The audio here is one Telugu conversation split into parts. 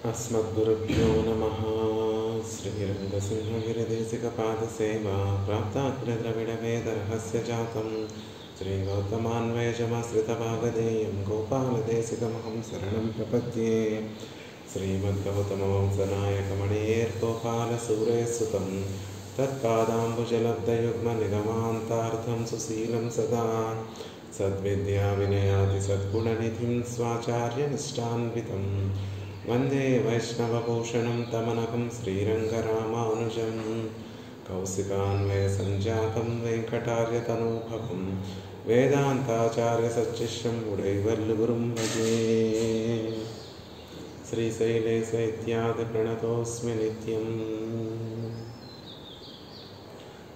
अस्मद्गुरुभ्यो नमः। श्रीरङ्गसिंहगिरिदेशिकपादसेवा प्राप्ताग्रद्रविडवेदरहस्य जातं श्रीगौतमान्वयजमाश्रितभागधेयं गोपालदेशिकमहं शरणं प्रपद्ये। श्रीमद्गौतमवंशनायकमणेर्गोपालसूरेसुतं तत्पादाम्बुजलब्धयुग्मनिगमान्तार्थं सुशीलं सदा सद्विद्याविनयादिसद्गुणनिधिं स्वाचार्यनिष्ठान्वितं वन्दे वैष्णवभूषणं तमनकं श्रीरङ्गरामानुजं कौशिकान्वयसञ्जातं वेङ्कटार्यतनूभवं वेदान्ताचार्यसच्शिष्यं उडैवर्लुगुरुं भजे। श्रीशैलेश इत्यादिप्रणतोऽस्मि नित्यं।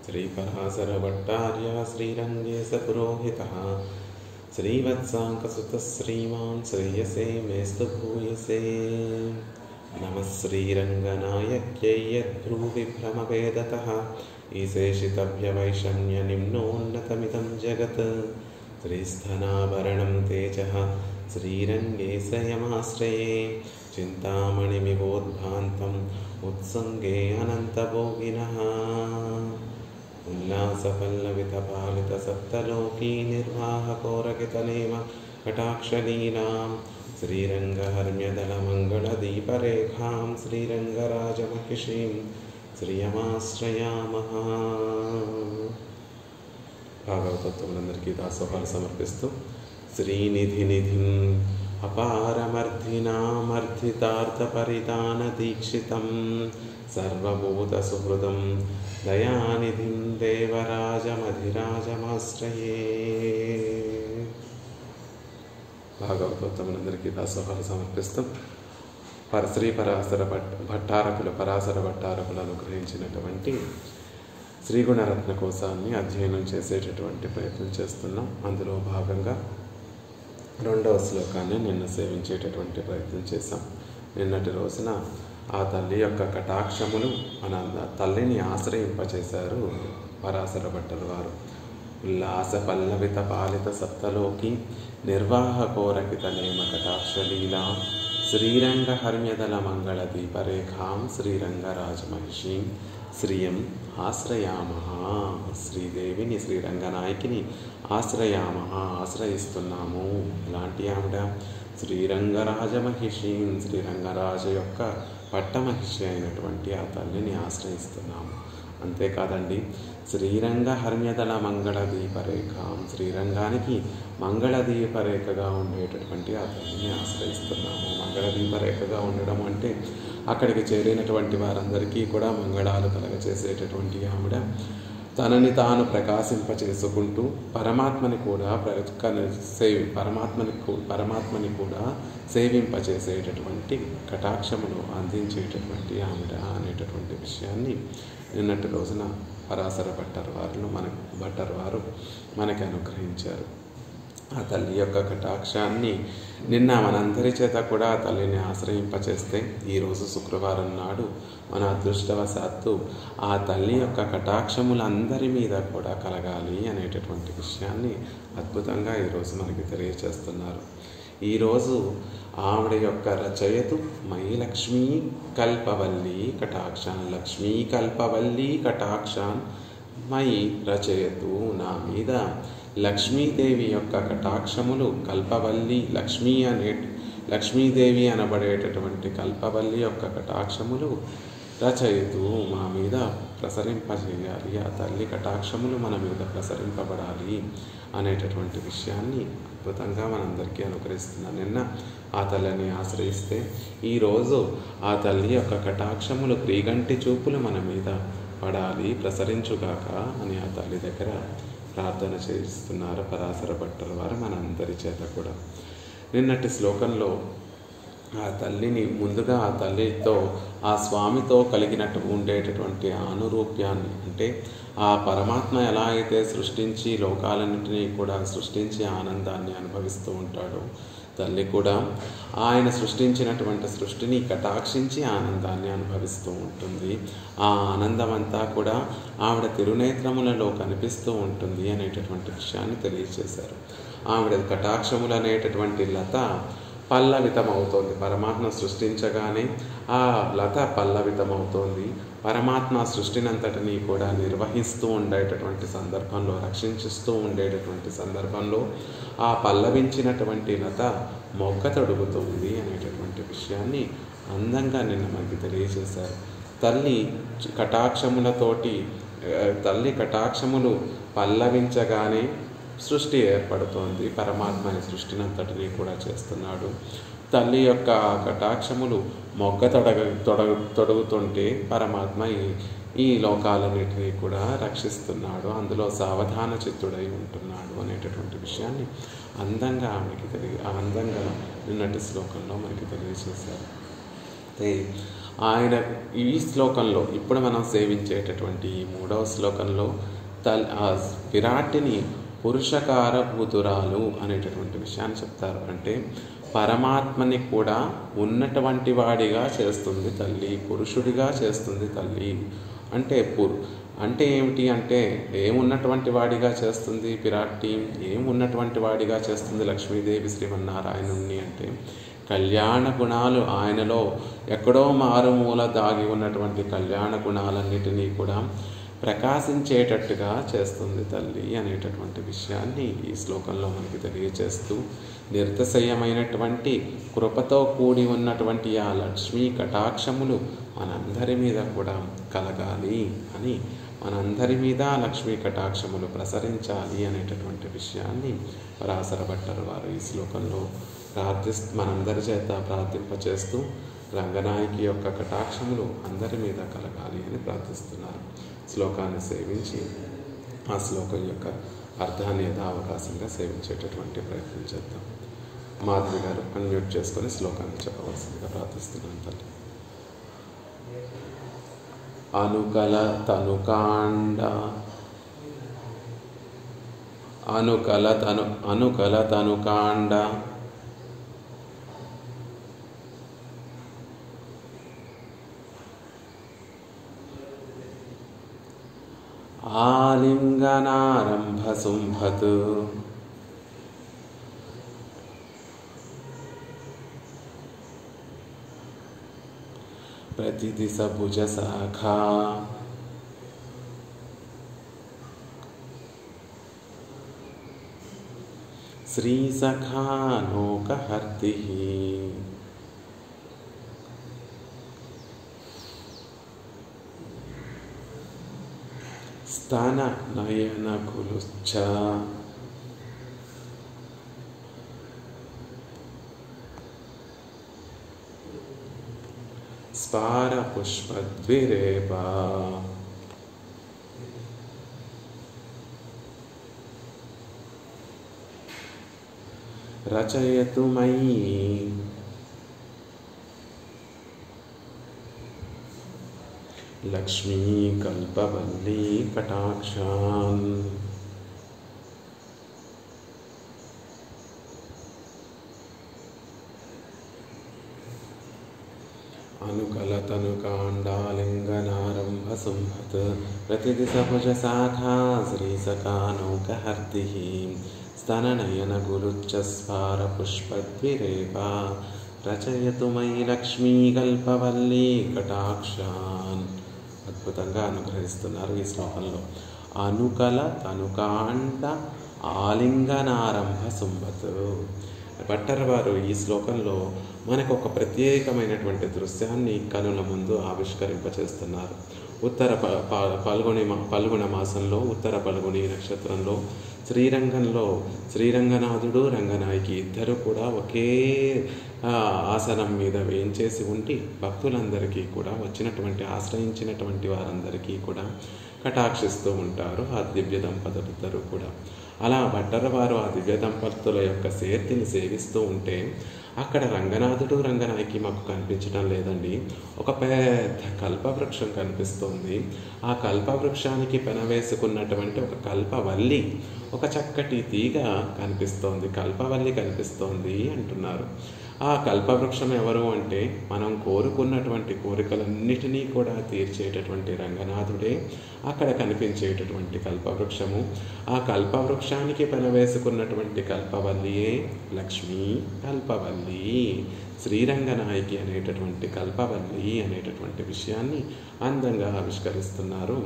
श्रीपराशरभट्टार्य श्रीरङ्गेशपुरोहितः श्रीवत्साङ्कसुतः श्रीमान् श्रेयसे मेस्तु भूयसे। नमः श्रीरङ्गनायक्यै यद्भ्रूविभ्रमभेदतः ईशेषितव्यवैषम्यनिम्नोन्नतमिदं जगत्। श्रीस्थनाभरणं तेजः श्रीरङ्गेशयमाश्रये चिन्तामणिमिवोद्भान्तम् उत्सङ्गे अनन्तभोगिनः। उल्लासपल्लवितपालितसप्तलोकी निर्वाहकोरकितनेम कटाक्षलीलां श्रीरङ्गहर्म्यदलमङ्गलदीपरेखां श्रीरङ्गराजमहिषीं श्रियमाश्रयामः। భాగవతోత్తములందరికీ దాసోహాలు సమర్పిస్తూ శ్రీనిధినిధిం అపారమర్ధినామర్ధితార్థపరితానదీక్షితం సర్వభూతసుహృదం దయానిధిం దేవరాజమధిరాజమాశ్రయే. భాగవతోత్తములందరికీ దాసోహాలు సమర్పిస్తూ శ్రీ పరాశర భట్టారకులు అనుగ్రహించినటువంటి శ్రీగుణరత్న కోశాన్ని అధ్యయనం చేసేటటువంటి ప్రయత్నం చేస్తున్నాం. అందులో భాగంగా 2వ శ్లోకాన్ని నిన్న సేవించేటటువంటి ప్రయత్నం చేశాం. నిన్నటి రోజున ఆ తల్లి యొక్క కటాక్షములు మన తల్లిని ఆశ్రయింపచేశారు పరాశర భట్టరు వారు. ఉల్లాస పల్లవిత పాలిత సప్తలోకి నిర్వాహకోరకిత నేమ కటాక్షలీలా శ్రీరంగ హర్మ్యదల మంగళ దీపరేఖాం శ్రీరంగరాజమహిషీం శ్రియం ఆశ్రయామః. శ్రీదేవిని శ్రీరంగనాయకిని ఆశ్రయిస్తున్నాము. ఎలాంటి ఆవిడ? శ్రీరంగరాజమహిషీం, శ్రీరంగరాజ యొక్క పట్టమహిషి అయినటువంటి ఆ తల్లిని ఆశ్రయిస్తున్నాము. అంతేకాదండి, శ్రీరంగ హర్మ్యదల మంగళ దీపరేఖాం, శ్రీరంగానికి మంగళ దీపరేఖగా ఉండేటటువంటి ఆ తల్లిని ఆశ్రయిస్తున్నాము. మంగళ దీపరేఖగా ఉండడం అంటే అక్కడికి చేరినటువంటి వారందరికీ కూడా మంగళాలు కలగచేసేటటువంటి ఆవిడ తనని తాను ప్రకాశింపచేసుకుంటూ పరమాత్మని కూడా సేవింపచేసేటటువంటి కటాక్షమును అందించేటటువంటి ఆవిడ అనేటటువంటి విషయాన్ని నిన్నటి రోజున పరాశర భట్టరు వారు మనకి అనుగ్రహించారు. ఆ తల్లి యొక్క కటాక్షాన్ని నిన్న మనందరి చేత కూడా ఆ తల్లిని ఆశ్రయింపచేస్తే ఈరోజు శుక్రవారం నాడు మన అదృష్టవశాత్తు ఆ తల్లి యొక్క కటాక్షములందరి మీద కూడా కలగాలి అనేటటువంటి విషయాన్ని అద్భుతంగా ఈరోజు మనకి తెలియచేస్తున్నారు. ఈరోజు ఆవిడ యొక్క రచయతు మయి లక్ష్మీ కల్పవల్లి కటాక్షాన్, లక్ష్మీ కల్పవల్లి కటాక్షాన్ మయి రచయతు, నా మీద లక్ష్మీదేవి యొక్క కటాక్షములు కల్పవల్లి, లక్ష్మీదేవి అనబడేటటువంటి కల్పవల్లి యొక్క కటాక్షములు రచయితూ మా మీద ప్రసరింపజేయాలి. ఆ తల్లి కటాక్షములు మన మీద ప్రసరింపబడాలి అనేటటువంటి విషయాన్ని అద్భుతంగా మనందరికీ అనుగ్రహిస్తున్నాను. నిన్న ఆ తల్లిని ఆశ్రయిస్తే ఈరోజు ఆ తల్లి యొక్క కటాక్షములు క్రీగంటి చూపులు మన మీద పడాలి, ప్రసరించుగాక అని ఆ తల్లి దగ్గర ప్రార్థన చేయిస్తున్నారు పరాశర భట్టరు వారు మనందరి చేత కూడా. నిన్నటి శ్లోకంలో ఆ తల్లిని ముందుగా ఆ తల్లితో ఆ స్వామితో కలిగినట్టు ఉండేటటువంటి అనురూప్యాన్ని, అంటే ఆ పరమాత్మ ఎలా అయితే సృష్టించి లోకాలన్నింటినీ కూడా సృష్టించి ఆనందాన్ని అనుభవిస్తూ ఉంటాడో, తల్లి కూడా ఆయన సృష్టించినటువంటి సృష్టిని కటాక్షించి ఆనందాన్ని అనుభవిస్తూ ఉంటుంది. ఆ ఆనందం అంతా కూడా ఆవిడ తిరునేత్రములలో కనిపిస్తూ ఉంటుంది అనేటటువంటి విషయాన్ని తెలియజేశారు. ఆవిడ కటాక్షములు అనేటటువంటి లత పల్లవితమవుతోంది. పరమాత్మ సృష్టించగానే ఆ లత పల్లవితమవుతోంది. పరమాత్మ సృష్టినంతటినీ కూడా నిర్వహిస్తూ ఉండేటటువంటి సందర్భంలో, రక్షించిస్తూ ఉండేటటువంటి సందర్భంలో ఆ పల్లవించినటువంటి లత మొగ్గ తొడుగుతుంది అనేటటువంటి విషయాన్ని అందంగా నిన్న మనకి తెలియజేశారు. తల్లి కటాక్షములు పల్లవించగానే సృష్టి ఏర్పడుతోంది. పరమాత్మ ఈ సృష్టినంతటినీ కూడా చేస్తున్నాడు. తల్లి యొక్క కటాక్షములు మొగ్గ తొడుగుతుంటే పరమాత్మ ఈ లోకాలన్నిటినీ కూడా రక్షిస్తున్నాడు, అందులో సావధాన చిత్తుడై ఉంటున్నాడు అనేటటువంటి విషయాన్ని అందంగా అందంగా నిన్నటి శ్లోకంలో మనకి తెలియజేశారు. అయితే ఆయన ఈ శ్లోకంలో ఇప్పుడు మనం సేవించేటటువంటి 3వ శ్లోకంలో విరాట్ని పురుషకారభూతురాలు అనేటటువంటి విషయాన్ని చెప్తారు. అంటే పరమాత్మని కూడా ఉన్నటువంటి వాడిగా చేస్తుంది తల్లి, పురుషుడిగా చేస్తుంది తల్లి. అంటే ఏమిటి అంటే ఏమున్నటువంటి వాడిగా చేస్తుంది విరాట్టి, ఏమున్నటువంటి వాడిగా చేస్తుంది లక్ష్మీదేవి శ్రీమన్నారాయణుణ్ణి అంటే కళ్యాణ గుణాలు ఆయనలో ఎక్కడో మారుమూల దాగి ఉన్నటువంటి కళ్యాణ గుణాలన్నిటినీ కూడా ప్రకాశించేటట్టుగా చేస్తుంది తల్లి అనేటటువంటి విషయాన్ని ఈ శ్లోకంలో మనకి తెలియజేస్తూ, నిర్దశయమైనటువంటి కృపతో కూడి ఉన్నటువంటి ఆ లక్ష్మీ కటాక్షములు మనందరి మీద కూడా కలగాలి అని, మనందరి మీద లక్ష్మీ కటాక్షములు ప్రసరించాలి అనేటటువంటి విషయాన్ని పరాశర భట్టర్ వారు ఈ శ్లోకంలో మనందరి చేత ప్రార్థింపచేస్తూ రంగనాయకి యొక్క కటాక్షములు అందరి మీద కలగాలి అని ప్రార్థిస్తున్నారు. శ్లోకాన్ని సేవించి ఆ శ్లోకం యొక్క అర్థాన్ని యథావకాశంగా సేవించేటటువంటి ప్రయత్నం చేద్దాం. మాధవి గారు అన్మ్యూట్ చేసుకొని శ్లోకాన్ని చెప్పవలసిందిగా ప్రార్థిస్తున్నాను. తల్లి అనుకల తనుకాండ ఆలింగనారంభ శుంభత్ ప్రతిదిశ భుజ శాఖా శ్రీ సఖా నోకహర్తి స్తన నయన కులుశ్చ స్పార పుష్పద్విరేపా రచయతు మయి లక్ష్మీ కల్పవల్లీ కటాక్షాన్ అనుకలతనుకాండాలింగనారంభ శుంభత్ ప్రతిదిశ భుజ శాఖా శ్రీసకానౌకహర్తి స్తననయన గురుచ్చ స్ఫార పుష్పద్విరేపా రచయతు మయి లక్ష్మీ కల్పవల్లీ కటాక్షాన్. అద్భుతంగా అనుగ్రహిస్తున్నారు ఈ శ్లోకంలో. అనుకల తనుకాండ ఆలింగనారంభ శుంభత్. భట్టర్ వారు ఈ శ్లోకంలో మనకు ఒక ప్రత్యేకమైనటువంటి దృశ్యాన్ని కనుల ముందు ఆవిష్కరింపచేస్తున్నారు. ఉత్తర పల్గుణ మాసంలో ఉత్తర పల్గుని నక్షత్రంలో శ్రీరంగంలో శ్రీరంగనాథుడు రంగనాయకి ఇద్దరు కూడా ఒకే ఆసనం మీద వేయించేసి ఉండి భక్తులందరికీ కూడా వచ్చినటువంటి ఆశ్రయించినటువంటి వారందరికీ కూడా కటాక్షిస్తూ ఉంటారు ఆ దివ్య దంపతులిద్దరూ కూడా. అలా భట్టర్ వారు ఆ దివ్య దంపతుల యొక్క సేర్తిని సేవిస్తూ ఉంటే అక్కడ రంగనాథుడు రంగనాయకి మాకు కనిపించడం లేదండి, ఒక పెద్ద కల్పవృక్షం కనిపిస్తోంది. ఆ కల్పవృక్షానికి పెనవేసుకున్నటువంటి ఒక కల్పవల్లి, ఒక చక్కటి తీగ కనిపిస్తోంది, కల్పవల్లి కనిపిస్తోంది అంటున్నారు. ఆ కల్పవృక్షం ఎవరు అంటే మనం కోరుకున్నటువంటి కోరికలన్నిటినీ కూడా తీర్చేటటువంటి రంగనాథుడే అక్కడ కనిపించేటటువంటి కల్పవృక్షము. ఆ కల్పవృక్షానికి పెనవేసుకున్నటువంటి కల్పవల్లియే లక్ష్మీ కల్పవల్లి, శ్రీరంగనాయకి అనేటటువంటి కల్పవల్లి అనేటటువంటి విషయాన్ని అందంగా ఆవిష్కరిస్తున్నారు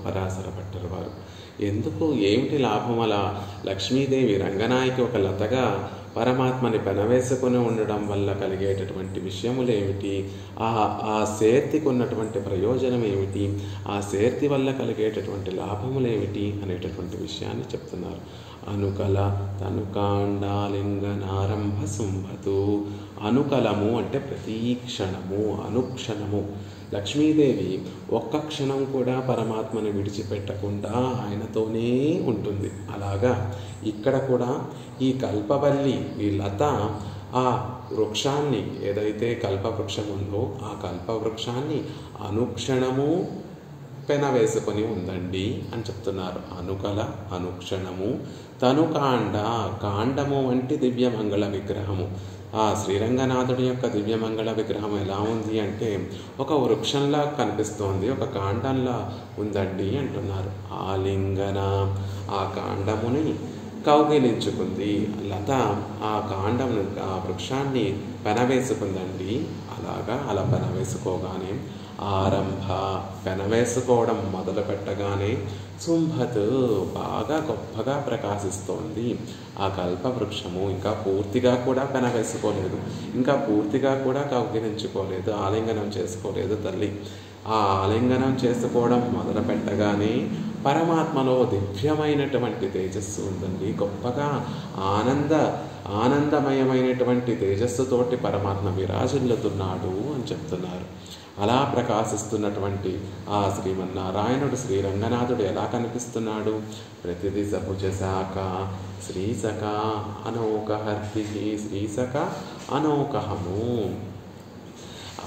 పరాశర భట్టర్ వారు. ఎందుకు, ఏమిటి లాభం? అలా లక్ష్మీదేవి రంగనాయకి ఒక లతగా పరమాత్మని పెనవేసుకుని ఉండడం వల్ల కలిగేటటువంటి విషయములు ఏమిటి, ఆ శేర్తికి ఉన్నటువంటి ప్రయోజనం ఏమిటి, ఆ శేర్తి వల్ల కలిగేటటువంటి లాభములు ఏమిటి అనేటటువంటి విషయాన్ని చెప్తున్నారు. అనుకల తనుకాండాలింగనారంభ శుంభతు. అనుకలము అంటే ప్రతీ క్షణము, అనుక్షణము లక్ష్మీదేవి ఒక్క క్షణం కూడా పరమాత్మని విడిచిపెట్టకుండా ఆయనతోనే ఉంటుంది. అలాగా ఇక్కడ కూడా ఈ కల్పవల్లి, ఈ లత ఆ వృక్షాన్ని, ఏదైతే కల్పవృక్షం ఉందో ఆ కల్పవృక్షాన్ని అనుక్షణము పెనవేసుకొని ఉందండి అని చెప్తున్నారు. అనుకల అనుక్షణము, తనుకాండ కాండము వంటి దివ్యమంగళ విగ్రహము. ఆ శ్రీరంగనాథుడి యొక్క దివ్యమంగళ విగ్రహం ఎలా ఉంది అంటే ఒక వృక్షంలా కనిపిస్తోంది, ఒక కాండంలా ఉందండి అంటున్నారు. ఆలింగన, ఆ కాండముని కౌగిలించుకుంది లత, ఆ కాండమును ఆ వృక్షాన్ని పెనవేసుకుందండి. అలా పెనవేసుకోగానే ఆరంభ, పెనవేసుకోవడం మొదలు పెట్టగానే శుంభత్, బాగా గొప్పగా ప్రకాశిస్తోంది ఆ కల్పవృక్షము. ఇంకా పూర్తిగా కూడా పెనవేసుకోలేదు, ఇంకా పూర్తిగా కూడా కౌగిలించుకోలేదు, ఆలింగనం చేసుకోలేదు తల్లి. ఆ ఆలింగనం చేసుకోవడం మొదలు పెట్టగానే పరమాత్మలో దివ్యమైనటువంటి తేజస్సు ఉందండి. గొప్పగా ఆనందమయమైనటువంటి తేజస్సుతోటి పరమాత్మ విరాజిల్లుతున్నాడు అని చెప్తున్నారు. అలా ప్రకాశిస్తున్నటువంటి ఆ శ్రీమన్నారాయణుడు, శ్రీరంగనాథుడు ఎలా కనిపిస్తున్నాడు? ప్రతిదిశ భుజశాఖ శ్రీసఖ అనౌకహర్తి, శ్రీసఖ అనౌకహము.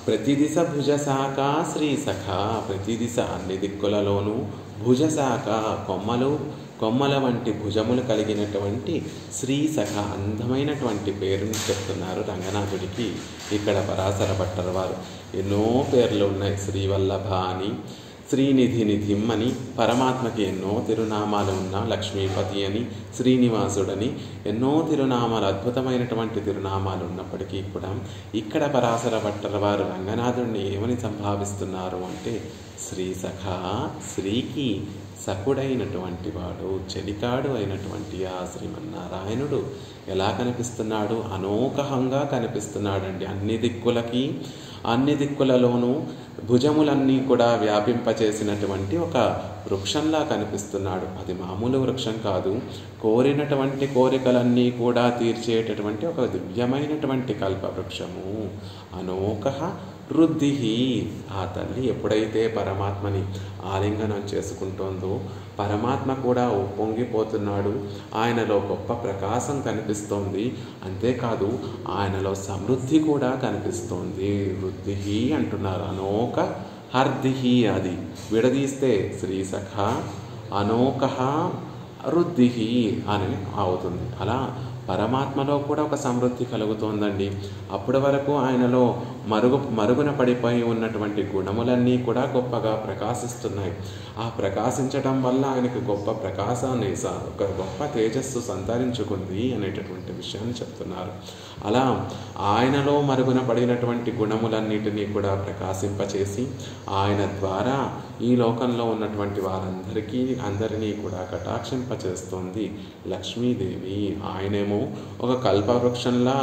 ప్రతిదిశ భుజశాఖ శ్రీసఖ, ప్రతి దిశ అన్ని దిక్కులలోనూ, భుజశాఖ కొమ్మల వంటి భుజములు కలిగినటువంటి శ్రీసఖ, అందమైనటువంటి పేరుని చెప్తున్నారు రంగనాథుడికి. ఇక్కడ పరాశర భట్టర్ వారు ఎన్నో పేర్లు ఉన్నాయి. శ్రీవల్లభ అని, శ్రీనిధినిధిం అని, పరమాత్మకి ఎన్నో తిరునామాలు ఉన్నా, లక్ష్మీపతి అని, శ్రీనివాసుడని ఎన్నో తిరునామాలు, అద్భుతమైనటువంటి తిరునామాలు ఉన్నప్పటికీ కూడా ఇక్కడ పరాశర భట్టర్ వారు రంగనాథుడిని ఏమని సంభావిస్తున్నారు అంటే శ్రీసఖ, శ్రీకి సఖుడైనటువంటి వాడు, చెలికాడు అయినటువంటి ఆ శ్రీమన్నారాయణుడు ఎలా కనిపిస్తున్నాడు? అనోకహంగా కనిపిస్తున్నాడండి. అన్ని దిక్కులలోనూ భుజములన్నీ కూడా వ్యాపింపచేసినటువంటి ఒక వృక్షంలా కనిపిస్తున్నాడు. అది మామూలు వృక్షం కాదు, కోరినటువంటి కోరికలన్నీ కూడా తీర్చేటటువంటి ఒక దివ్యమైనటువంటి కల్పవృక్షము. అనోకహ వృద్ధి, ఆ తల్లి ఎప్పుడైతే పరమాత్మని ఆలింగనం చేసుకుంటోందో పరమాత్మ కూడా ఉప్పొంగిపోతున్నాడు, ఆయనలో గొప్ప ప్రకాశం కనిపిస్తోంది. అంతేకాదు ఆయనలో సమృద్ధి కూడా కనిపిస్తోంది. వృద్ధి అంటున్నారు. అనోక హర్దిహి, అది విడదీస్తే శ్రీసఖ అనోకహ వృద్ధి అని అవుతుంది. అలా పరమాత్మలో కూడా ఒక సమృద్ధి కలుగుతోందండి. అప్పటి వరకు ఆయనలో మరుగున పడిపోయి ఉన్నటువంటి గుణములన్నీ కూడా గొప్పగా ప్రకాశిస్తున్నాయి. ఆ ప్రకాశించడం వల్ల ఆయనకు గొప్ప ప్రకాశాన్ని, ఒక గొప్ప తేజస్సు సంతరించుకుంది అనేటటువంటి విషయాన్ని చెప్తున్నారు. అలా ఆయనలో మరుగున పడినటువంటి గుణములన్నిటినీ కూడా ప్రకాశింపచేసి ఆయన ద్వారా ఈ లోకంలో ఉన్నటువంటి అందరినీ కూడా కటాక్షింపచేస్తోంది లక్ష్మీదేవి. ఆయనేమో ఒక కల్పవృక్షంలా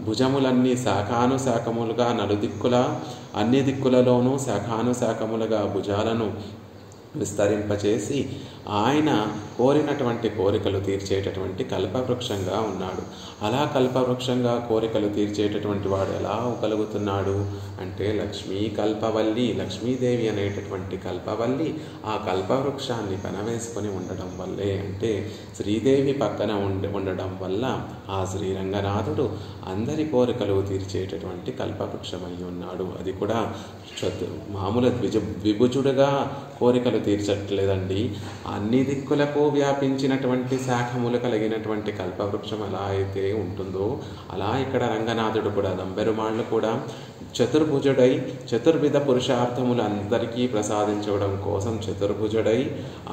భుజములన్నీ శాఖానుశాఖములుగా అన్ని దిక్కులలోనూ శాఖానుశాఖములుగా భుజాలను విస్తరింపచేసి ఆయన కోరినటువంటి కోరికలు తీర్చేటటువంటి కల్పవృక్షంగా ఉన్నాడు. అలా కల్పవృక్షంగా కోరికలు తీర్చేటటువంటి వాడు ఎలా కలుగుతున్నాడు అంటే లక్ష్మీ కల్పవల్లి, లక్ష్మీదేవి అనేటటువంటి కల్పవల్లి ఆ కల్పవృక్షాన్ని పెనవేసుకొని ఉండడం వల్లే, అంటే శ్రీదేవి పక్కన ఉండడం వల్ల ఆ శ్రీరంగనాథుడు అందరి కోరికలు తీర్చేటటువంటి కల్పవృక్షమై ఉన్నాడు. అది కూడా మామూలు ద్విభుజుడుగా కోరికలు తీర్చట్లేదండి. అన్ని దిక్కులకు వ్యాపించినటువంటి శాఖములు కలిగినటువంటి కల్పవృక్షం ఎలా అయితే ఉంటుందో అలా ఇక్కడ రంగనాథుడు కూడా దంబెరుమాళ్ళు కూడా చతుర్భుజుడై చతుర్విధ పురుషార్థములు అందరికీ ప్రసాదించడం కోసం చతుర్భుజుడై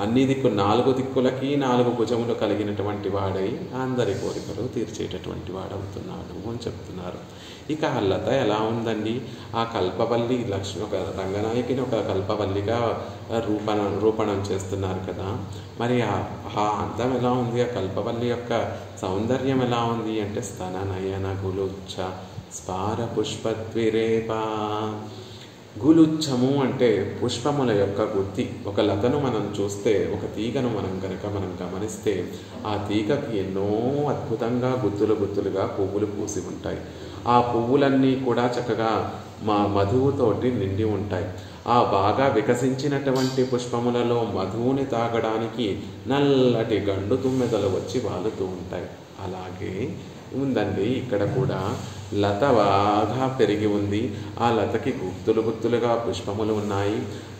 అన్ని నాలుగు దిక్కులకి 4 భుజములు కలిగినటువంటి వాడై అందరి కోరికలు తీర్చేటటువంటి వాడవుతున్నాడు అని చెప్తున్నారు. ఇక ఆ లత ఎలా ఉందండి? ఆ కల్పవల్లి లక్ష్మి ఒక రంగనాయకిని ఒక కల్పవల్లిగా రూపణం చేస్తున్నారు కదా. మరి ఆ అందం ఎలా ఉంది? ఆ కల్పవల్లి యొక్క సౌందర్యం ఎలా ఉంది అంటే స్తన నయన గులుచ్చ స్పార పుష్పద్విరేప. గులుచ్చము అంటే పుష్పముల యొక్క గుత్తి. ఒక లతను మనం చూస్తే, ఒక తీగను మనం గమనిస్తే ఆ తీగకి ఎన్నో అద్భుతంగా గుత్తులుగా పువ్వులు పూసి ఉంటాయి. ఆ పువ్వులన్నీ కూడా చక్కగా మధువుతోటి నిండి ఉంటాయి. ఆ బాగా వికసించినటువంటి పుష్పములలో మధువుని తాగడానికి నల్లటి గండు తుమ్మెదలు వచ్చి వాలుతూ ఉంటాయి. అలాగే ఉందండి ఇక్కడ కూడా లత బాగా పెరిగి ఉంది. ఆ లతకి గుత్తులుగా పుష్పములు ఉన్నాయి.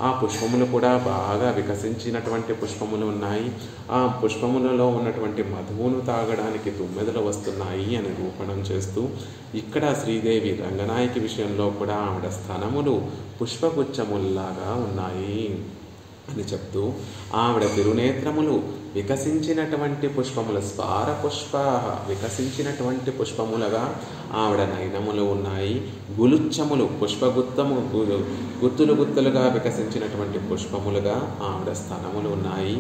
ఆ పుష్పములు కూడా బాగా వికసించినటువంటి పుష్పములు ఉన్నాయి. ఆ పుష్పములలో ఉన్నటువంటి మధువును తాగడానికి తుమ్మెదలు వస్తున్నాయి అని రూపణం చేస్తూ ఇక్కడ శ్రీదేవి రంగనాయకి విషయంలో కూడా ఆవిడ స్థనములు పుష్పగుచ్చముల్లాగా ఉన్నాయి అని చెప్తూ ఆవిడ తిరునేత్రములు వికసించినటువంటి పుష్పముల స్పార పుష్ప వికసించినటువంటి పుష్పములుగా ఆవిడ నయనములు ఉన్నాయి. గులుచ్చములు గుత్తులుగా వికసించినటువంటి పుష్పములుగా ఆవిడ స్థనములు ఉన్నాయి.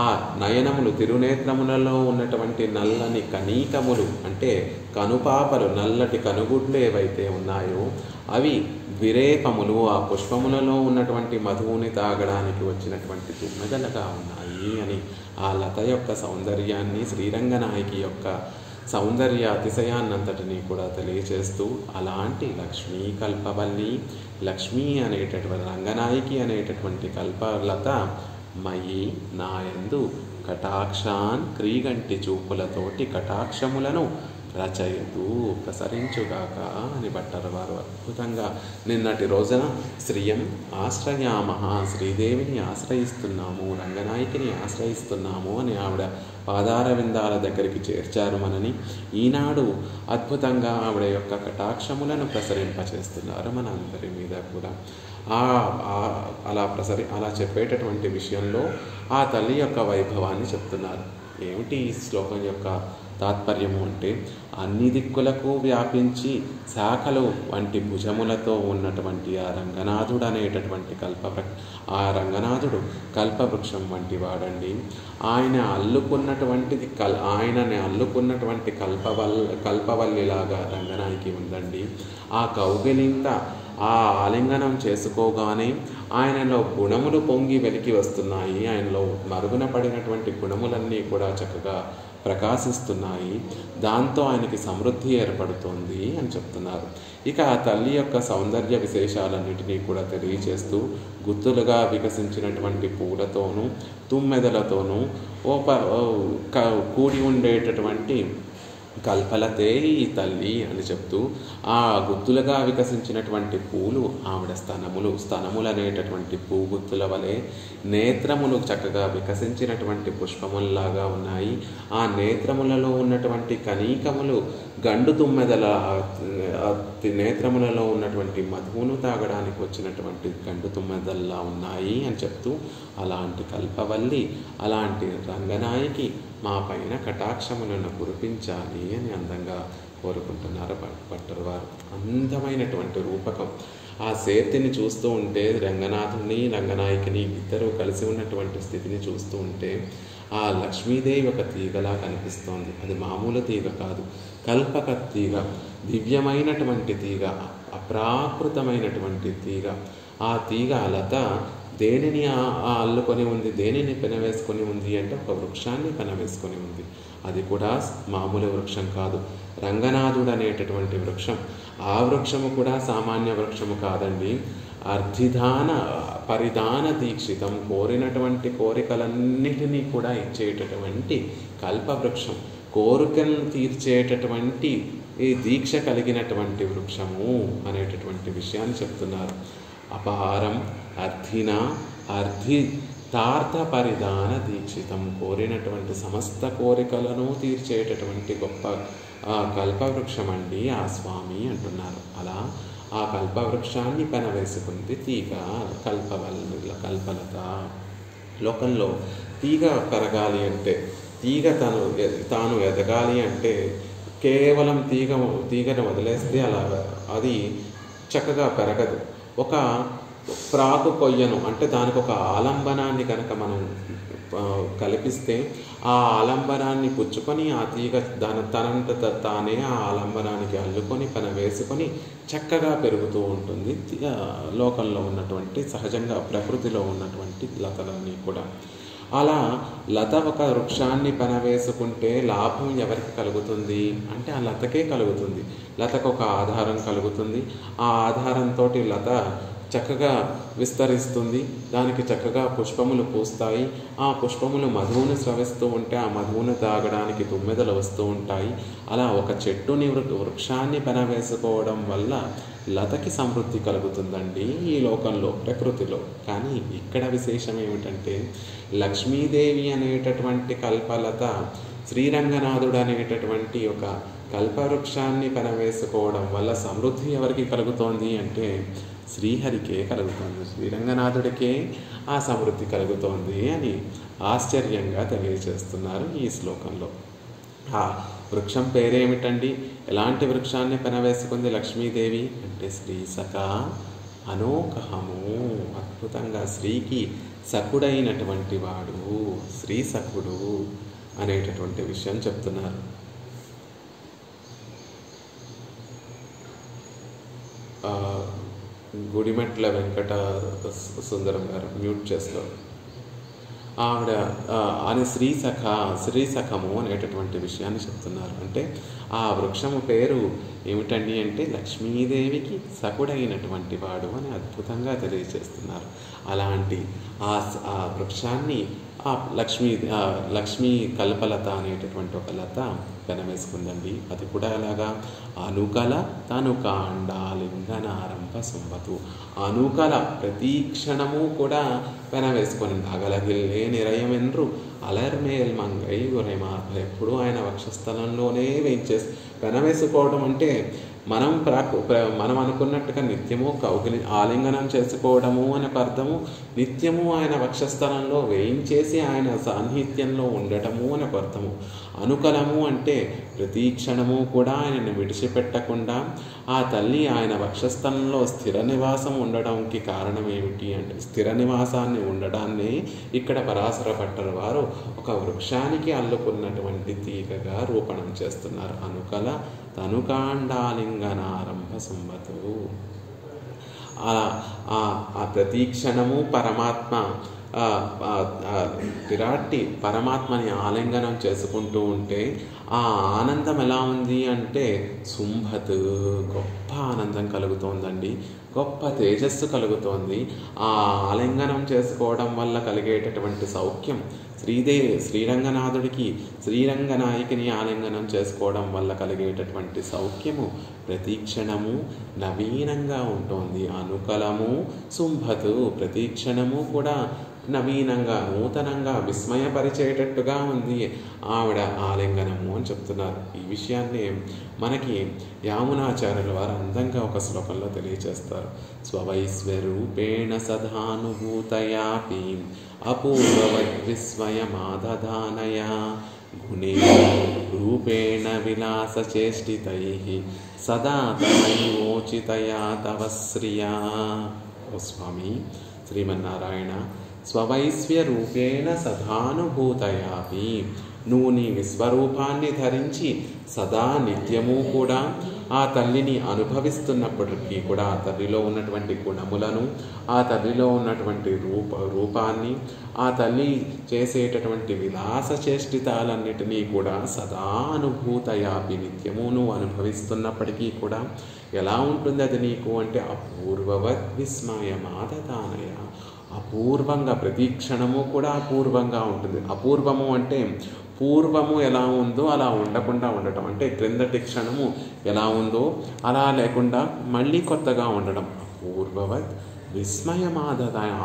ఆ నయనములు తిరునేత్రములలో ఉన్నటువంటి నల్లని కనీకములు అంటే కనుపాపలు, నల్లటి కనుగుడ్లు ఏవైతే ఉన్నాయో అవి విరేపములు, ఆ పుష్పములలో ఉన్నటువంటి మధువుని తాగడానికి వచ్చినటువంటి తుమ్మెదలుగా ఉన్నాయి అని ఆ లత యొక్క సౌందర్యాన్ని, శ్రీరంగనాయకి యొక్క సౌందర్య అతిశయాన్నంతటినీ కూడా తెలియచేస్తూ అలాంటి లక్ష్మీ కల్పవల్లి, లక్ష్మీ అనేటటువంటి రంగనాయకి అనేటటువంటి కల్పలత మయి నాయందు కటాక్షాన్ క్రీగంటి చూపులతోటి కటాక్షములను రచయతు ప్రసరించుగాక అని భట్టర్ వారు అద్భుతంగా నిన్నటి రోజున శ్రియం ఆశ్రయామహ, శ్రీదేవిని ఆశ్రయిస్తున్నాము, రంగనాయకిని ఆశ్రయిస్తున్నాము అని ఆవిడ పాదార విందాల దగ్గరికి చేర్చారు మనని. ఈనాడు అద్భుతంగా ఆవిడ యొక్క కటాక్షములను ప్రసరింపచేస్తున్నారు మన అందరి మీద కూడా. అలా చెప్పేటటువంటి విషయంలో ఆ తల్లి యొక్క వైభవాన్ని చెప్తున్నారు. ఏమిటి ఈ శ్లోకం యొక్క తాత్పర్యము అంటే అన్ని దిక్కులకు వ్యాపించి శాఖలు వంటి భుజములతో ఉన్నటువంటి ఆ రంగనాథుడు అనేటటువంటి రంగనాథుడు కల్పవృక్షం వంటి వాడండి. ఆయనని అల్లుకున్నటువంటి కల్పవల్లిలాగా రంగనాయకి ఉందండి. ఆ కౌగిలింత ఆ ఆలింగనం చేసుకోగానే ఆయనలో గుణములు పొంగి వెలికి వస్తున్నాయి. ఆయనలో మరుగున పడినటువంటి గుణములన్నీ కూడా చక్కగా ప్రకాశిస్తున్నాయి. దాంతో ఆయనకి సమృద్ధి ఏర్పడుతోంది అని చెప్తున్నారు. ఇక ఆ తల్లి యొక్క సౌందర్య విశేషాలన్నిటినీ కూడా తెలియచేస్తూ గుత్తులుగా వికసించినటువంటి పూలతోనూ తుమ్మెదలతోనూ కూడి ఉండేటటువంటి కల్పలతే ఈ తల్లి అని చెప్తూ ఆ గుత్తులుగా వికసించినటువంటి పూలు ఆవిడ స్తనములు అనేటటువంటి పూగుత్తుల వలె నేత్రములు చక్కగా వికసించినటువంటి పుష్పముల్లాగా ఉన్నాయి. ఆ నేత్రములలో ఉన్నటువంటి కనీకములు గండు తుమ్మెదల నేత్రములలో ఉన్నటువంటి మధువును తాగడానికి వచ్చినటువంటి గండు తుమ్మెదల్లా ఉన్నాయి అని చెప్తూ అలాంటి కల్పవల్లి, అలాంటి రంగనాయకి మా పైన కటాక్షములను కురిపించాలి అని అందంగా కోరుకుంటున్నారు భట్టర్ వారు. అందమైనటువంటి రూపకం. ఆ సేతిని చూస్తూ ఉంటే రంగనాథుని రంగనాయకిని ఇద్దరు కలిసి ఉన్నటువంటి స్థితిని చూస్తూ ఉంటే ఆ లక్ష్మీదేవి ఒక తీగలా కనిపిస్తోంది. అది మామూలు తీగ కాదు, కల్పక తీగ, దివ్యమైనటువంటి తీగ, అప్రాకృతమైనటువంటి తీగ. ఆ తీగ లత దేనిని అల్లుకొని ఉంది, దేనిని పెనవేసుకొని ఉంది అంటే ఒక వృక్షాన్ని పెనవేసుకొని ఉంది. అది కూడా మామూలు వృక్షం కాదు, రంగనాథుడు అనేటటువంటి వృక్షం. ఆ వృక్షము కూడా సామాన్య వృక్షము కాదండి, పరిధాన దీక్షితం, కోరినటువంటి కోరికలన్నిటినీ కూడా ఇచ్చేటటువంటి కల్పవృక్షం, కోరికలను తీర్చేటటువంటి ఈ దీక్ష కలిగినటువంటి వృక్షము అనేటటువంటి విషయాన్ని చెప్తున్నారు. అపారం అర్థి తార్థ పరిధాన దీక్షితం, కోరినటువంటి సమస్త కోరికలను తీర్చేటటువంటి గొప్ప కల్పవృక్షం అండి ఆ స్వామి అంటున్నారు. అలా ఆ కల్పవృక్షాన్ని పెనవేసుకుంది తీగ కల్పలత. లోకంలో తీగ పెరగాలి అంటే, తీగ తాను ఎదగాలి అంటే కేవలం తీగను వదిలేస్తే అలా అది చక్కగా పెరగదు. ఒక ప్రాకు కొయ్యను అంటే దానికి ఒక ఆలంబనాన్ని కనుక మనం కల్పిస్తే ఆ ఆలంబనాన్ని పుచ్చుకొని ఆ తీగ తనంత తానే ఆ ఆలంబనానికి అల్లుకొని పన వేసుకొని చక్కగా పెరుగుతూ ఉంటుంది. లోకంలో ఉన్నటువంటి సహజంగా ప్రకృతిలో ఉన్నటువంటి లతలన్నీ కూడా అలా లత ఒక వృక్షాన్ని పెనవేసుకుంటే లాభం ఎవరికి కలుగుతుంది అంటే ఆ లతకే కలుగుతుంది. లతకు ఒక ఆధారం కలుగుతుంది. ఆ ఆధారంతో లత చక్కగా విస్తరిస్తుంది. దానికి చక్కగా పుష్పములు పూస్తాయి. ఆ పుష్పములు మధువును స్రవిస్తూ ఉంటే ఆ మధువును తాగడానికి తుమ్మెదలు వస్తూ ఉంటాయి. అలా ఒక చెట్టుని వృక్షాన్ని పెనవేసుకోవడం వల్ల లతకి సమృద్ధి కలుగుతుందండి ఈ లోకంలో ప్రకృతిలో. కానీ ఇక్కడ విశేషం ఏమిటంటే లక్ష్మీదేవి అనేటటువంటి కల్పలత శ్రీరంగనాథుడు అనేటటువంటి ఒక కల్పవృక్షాన్ని పెనవేసుకోవడం వల్ల సమృద్ధి ఎవరికి కలుగుతోంది అంటే శ్రీహరికే కలుగుతోంది, శ్రీరంగనాథుడికే ఆ సమృద్ధి కలుగుతోంది అని ఆశ్చర్యంగా తెలియజేస్తున్నారు ఈ శ్లోకంలో. ఆ వృక్షం పేరేమిటండి? ఎలాంటి వృక్షాన్ని పెనవేసుకుంది లక్ష్మీదేవి అంటే శ్రీసఖ అనోకహము. అద్భుతంగా శ్రీకి సఖుడైనటువంటి వాడు శ్రీసఖుడు అనేటటువంటి విషయం చెప్తున్నారు. గుడిమెట్ల వెంకట సుందరం గారు మ్యూట్ చేస్తారు. ఆవిడ అని శ్రీసఖము అనేటటువంటి విషయాన్ని చెప్తున్నారు. అంటే ఆ వృక్షము పేరు ఏమిటండి అంటే లక్ష్మీదేవికి సఖుడైనటువంటి వాడు అని అద్భుతంగా తెలియజేస్తున్నారు. అలాంటి ఆ వృక్షాన్ని ఆ లక్ష్మీ కల్పలత అనేటటువంటి ఒక లత పెనవేసుకుందండి. అది కూడా ఎలాగా? అనుకల తనుకాండాలింగనారంభ సంబతు. అనుకల ప్రతి క్షణము కూడా పెనవేసుకొని అగలగిల్లే నిరయమెన్రు అలర్మేల్ మంగై ఉరేమార్భ. ఎప్పుడు ఆయన వక్షస్థలంలోనే వేయించేసి పెనవేసుకోవడం అంటే మనం అనుకున్నట్టుగా నిత్యము ఆలింగనం చేసుకోవడము అని ఒక అర్థము, నిత్యము ఆయన వక్షస్థలంలో వేయించేసి ఆయన సాన్నిధ్యంలో ఉండటము అని ఒక అర్థము. అనుకలము అంటే ప్రతి క్షణము కూడా ఆయనను విడిచిపెట్టకుండా ఆ తల్లి ఆయన వక్షస్థలంలో స్థిర నివాసం ఉండడానికి కారణం ఏమిటి అంటే స్థిర నివాసాన్ని ఉండడాన్ని ఇక్కడ పరాశర భట్టర్ వారు ఒక వృక్షానికి అల్లుకున్నటువంటి తీగగా రూపణం చేస్తున్నారు. అనుకల తనుకాండాలింగనారంభ సంబతు. ఆ ప్రతీక్షణము పరమాత్మ విరాట్టి పరమాత్మని ఆలింగనం చేసుకుంటూ ఉంటే ఆ ఆనందం ఎలా ఉంది అంటే శుంభత్, గొప్ప ఆనందం కలుగుతోందండి, గొప్ప తేజస్సు కలుగుతోంది. ఆ ఆలింగనం చేసుకోవడం వల్ల కలిగేటటువంటి సౌఖ్యం, శ్రీరంగనాథుడికి శ్రీరంగనాయకిని ఆలింగనం చేసుకోవడం వల్ల కలిగేటటువంటి సౌఖ్యము ప్రతిక్షణము నవీనంగా ఉంటుంది. అనుకలము శుంభతు, ప్రతిక్షణము కూడా నవీనంగా నూతనంగా విస్మయపరిచేటట్టుగా ఉంది ఆవిడ ఆలింగనము అని చెప్తున్నారు. ఈ విషయాన్ని మనకి యామునాచార్యుల వారు అందంగా ఒక శ్లోకంలో తెలియజేస్తారు. స్వవైశ్వరూపేణ సదానుభూతయాపి అపూర్వవిస్మయమాదధానయా గుణే రూపేణ విలాసచేష్టితైః సదా తమైవోచితయా తవ శ్రియా. ఓ స్వామి శ్రీమన్నారాయణ, స్వవైశ్వరూపేణ సదానుభూతయాపి, నువ్వు నీ విశ్వరూపాన్ని ధరించి సదా నిత్యము కూడా ఆ తల్లిని అనుభవిస్తున్నప్పటికీ కూడా ఆ తల్లిలో ఉన్నటువంటి గుణములను, ఆ తల్లిలో ఉన్నటువంటి రూపాన్ని, ఆ తల్లి చేసేటటువంటి విలాస చేష్టితాలన్నిటినీ కూడా సదా అనుభూతయాపి, నిత్యము నువ్వు అనుభవిస్తున్నప్పటికీ కూడా ఎలా ఉంటుంది అది నీకు అంటే అపూర్వవద్ విస్మయమాదధానయ, అపూర్వంగా ప్రతి క్షణము కూడా అపూర్వంగా ఉంటుంది. అపూర్వము అంటే పూర్వము ఎలా ఉందో అలా ఉండకుండా ఉండటం, అంటే క్రిందటి క్షణము ఎలా ఉందో అలా లేకుండా మళ్ళీ కొత్తగా ఉండడం. అపూర్వవత్ విస్మయమాద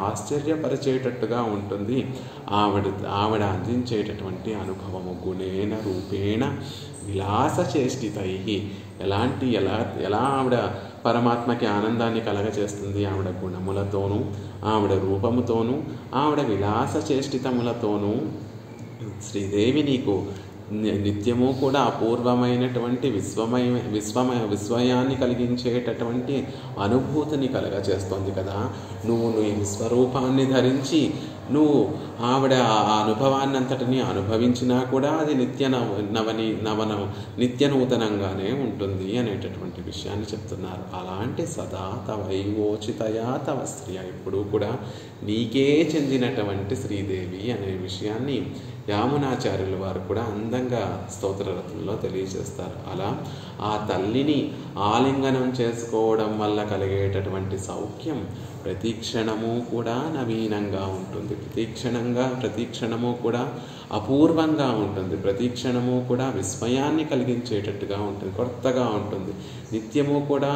ఆశ్చర్యపరిచేటట్టుగా ఉంటుంది ఆవిడ అందించేటటువంటి అనుభవము. గుణేన రూపేణ విలాస చేష్టితై, ఎలా ఆవిడ పరమాత్మకి ఆనందాన్ని కలగచేస్తుంది? ఆవిడ గుణములతోనూ, ఆవిడ రూపముతోనూ, ఆవిడ విలాస చేష్టితములతోనూ శ్రీదేవి నీకు నిత్యము కూడా అపూర్వమైనటువంటి విస్మయాన్ని కలిగించేటటువంటి అనుభూతిని కలగచేస్తుంది కదా. నువ్వు నీ విశ్వరూపాన్ని ధరించి నువ్వు ఆవిడ ఆ అనుభవాన్ని అంతటిని అనుభవించినా కూడా అది నిత్య నూతనంగానే ఉంటుంది అనేటటువంటి విషయాన్ని చెప్తున్నారు. అలాంటి సదా తవైవోచితయా తవ స్త్రీ, ఇప్పుడు కూడా నీకే చెందినటువంటి శ్రీదేవి అనే విషయాన్ని యామునాచార్యుల వారు కూడా అందంగా స్తోత్రరత్నంలో తెలియజేస్తారు. అలా ఆ తల్లిని ఆలింగనం చేసుకోవడం వల్ల కలిగేటటువంటి సౌఖ్యం ప్రతిక్షణము కూడా నవీనంగా ఉంటుంది, ప్రతిక్షణము కూడా అపూర్వంగా ఉంటుంది, ప్రతిక్షణము కూడా విస్మయాన్ని కలిగించేటట్టుగా ఉంటుంది, కొత్తగా ఉంటుంది. నిత్యము కూడా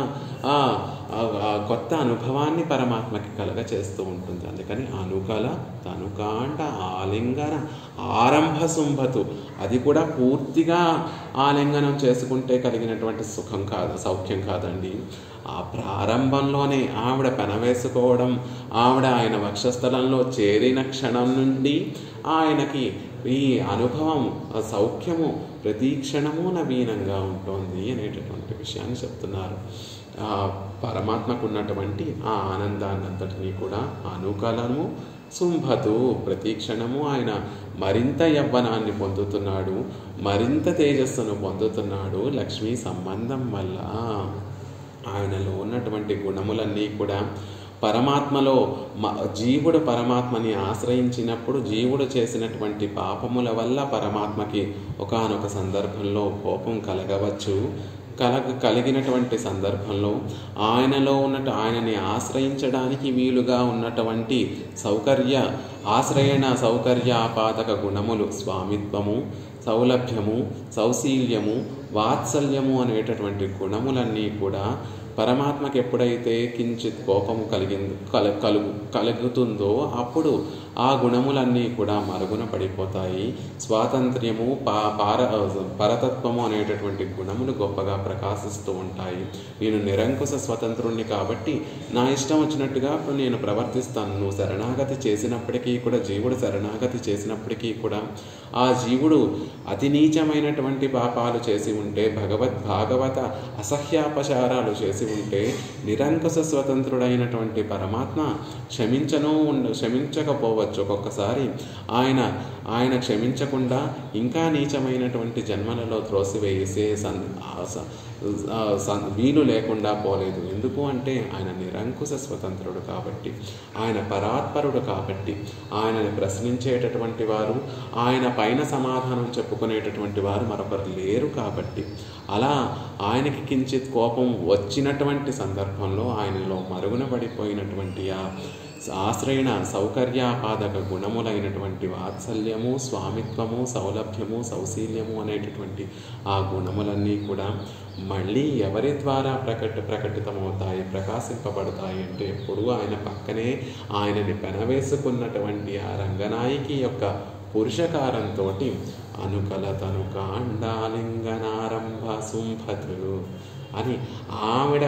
కొత్త అనుభవాన్ని పరమాత్మకి కలగచేస్తూ ఉంటుంది. అందుకని అనుకల తనుకాండ ఆలింగన ఆరంభ శుంభతు, అది కూడా పూర్తిగా ఆలింగనం చేసుకుంటే కలిగినటువంటి సౌఖ్యం కాదండి. ఆ ప్రారంభంలోనే ఆవిడ పెనవేసుకోవడం, ఆవిడ ఆయన వక్షస్థలంలో చేరిన క్షణం నుండి ఆయనకి ఈ అనుభవం సౌఖ్యము ప్రతి క్షణము నవీనంగా ఉంటుంది అనేటటువంటి విషయాన్ని చెప్తున్నారు. పరమాత్మకు ఉన్నటువంటి ఆ ఆనందాన్ని అంతటినీ కూడా అనుకలము శుంభతు, ప్రతి క్షణము ఆయన మరింత యవ్వనాన్ని పొందుతున్నాడు, మరింత తేజస్సును పొందుతున్నాడు లక్ష్మీ సంబంధం వల్ల. ఆయనలో ఉన్నటువంటి గుణములన్నీ కూడా పరమాత్మలో జీవుడు పరమాత్మని ఆశ్రయించినప్పుడు జీవుడు చేసినటువంటి పాపముల వల్ల పరమాత్మకి ఒకానొక సందర్భంలో కోపం కలగవచ్చు. కలిగినటువంటి సందర్భంలో ఆయనని ఆశ్రయించడానికి వీలుగా ఉన్నటువంటి సౌకర్యాపాదక గుణములు స్వామిత్వము, సౌలభ్యము, సౌశీల్యము, వాత్సల్యము అనేటటువంటి గుణములన్నీ కూడా పరమాత్మకి ఎప్పుడైతే కించిత్ కోపము కలుగుతుందో అప్పుడు ఆ గుణములన్నీ కూడా మరుగున పడిపోతాయి. స్వాతంత్ర్యము, పరతత్వము అనేటటువంటి గుణములు గొప్పగా ప్రకాశిస్తూ ఉంటాయి. నేను నిరంకుశ స్వతంత్రుణ్ణి కాబట్టి నా ఇష్టం వచ్చినట్టుగా నేను ప్రవర్తిస్తాను. నువ్వు శరణాగతి చేసినప్పటికీ కూడా, జీవుడు శరణాగతి చేసినప్పటికీ కూడా ఆ జీవుడు అతి నీచమైనటువంటి పాపాలు చేసి ఉంటే, భాగవత అసహ్యాపచారాలు చేసి ఉంటే, నిరంకుశ స్వతంత్రుడైనటువంటి పరమాత్మ క్షమించకపోవచ్చు. ఒక్కొక్కసారి ఆయన క్షమించకుండా ఇంకా నీచమైనటువంటి జన్మలలో త్రోసివేసే వీలు లేకుండా పోలేదు. ఎందుకు అంటే ఆయన నిరంకుశ స్వతంత్రుడు కాబట్టి, ఆయన పరాత్పరుడు కాబట్టి, ఆయనని ప్రశ్నించేటటువంటి వారు, ఆయన పైన సమాధానం చెప్పుకునేటటువంటి వారు మరొకరు లేరు కాబట్టి, అలా ఆయనకి కించిత్ కోపం వచ్చినటువంటి సందర్భంలో ఆయనలో మరుగున పడిపోయినటువంటి ఆశ్రయణ సౌకర్యాపాదక గుణములైనటువంటి వాత్సల్యము, స్వామిత్వము, సౌలభ్యము, సౌశీల్యము అనేటటువంటి ఆ గుణములన్నీ కూడా మళ్ళీ ఎవరి ద్వారా ప్రకటితమవుతాయి, ప్రకాశింపబడతాయి అంటే ఎప్పుడూ ఆయన పక్కనే ఆయనని పెనవేసుకున్నటువంటి ఆ రంగనాయకి యొక్క పురుషకారంతో అనుకలతను కాండాలింగనారంభ శుంభతులు అని ఆవిడ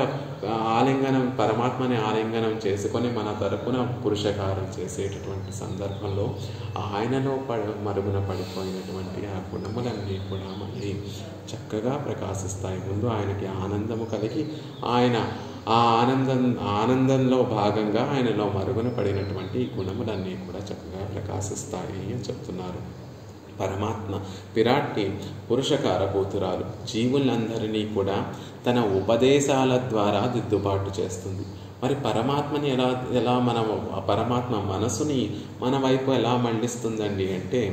పరమాత్మని ఆలింగనం చేసుకొని మన తరపున పురుషకారం చేసేటటువంటి సందర్భంలో ఆయనలో మరుగున పడిపోయినటువంటి ఆ గుణములన్నీ కూడా మళ్ళీ చక్కగా ప్రకాశిస్తాయి. ముందు ఆయనకి ఆనందము కలిగి ఆయన ఆ ఆనందంలో భాగంగా ఆయనలో మరుగున పడినటువంటి గుణములన్నీ కూడా చక్కగా ప్రకాశిస్తాయి అని చెప్తున్నారు. పరమాత్మ పిరాట్టి పురుషకార కూతురాలు జీవులందరినీ కూడా తన ఉపదేశాల ద్వారా దిద్దుబాటు చేస్తుంది. మరి పరమాత్మని ఎలా పరమాత్మ మనసుని మన వైపు ఎలా మళ్ళిస్తుందండి అంటే,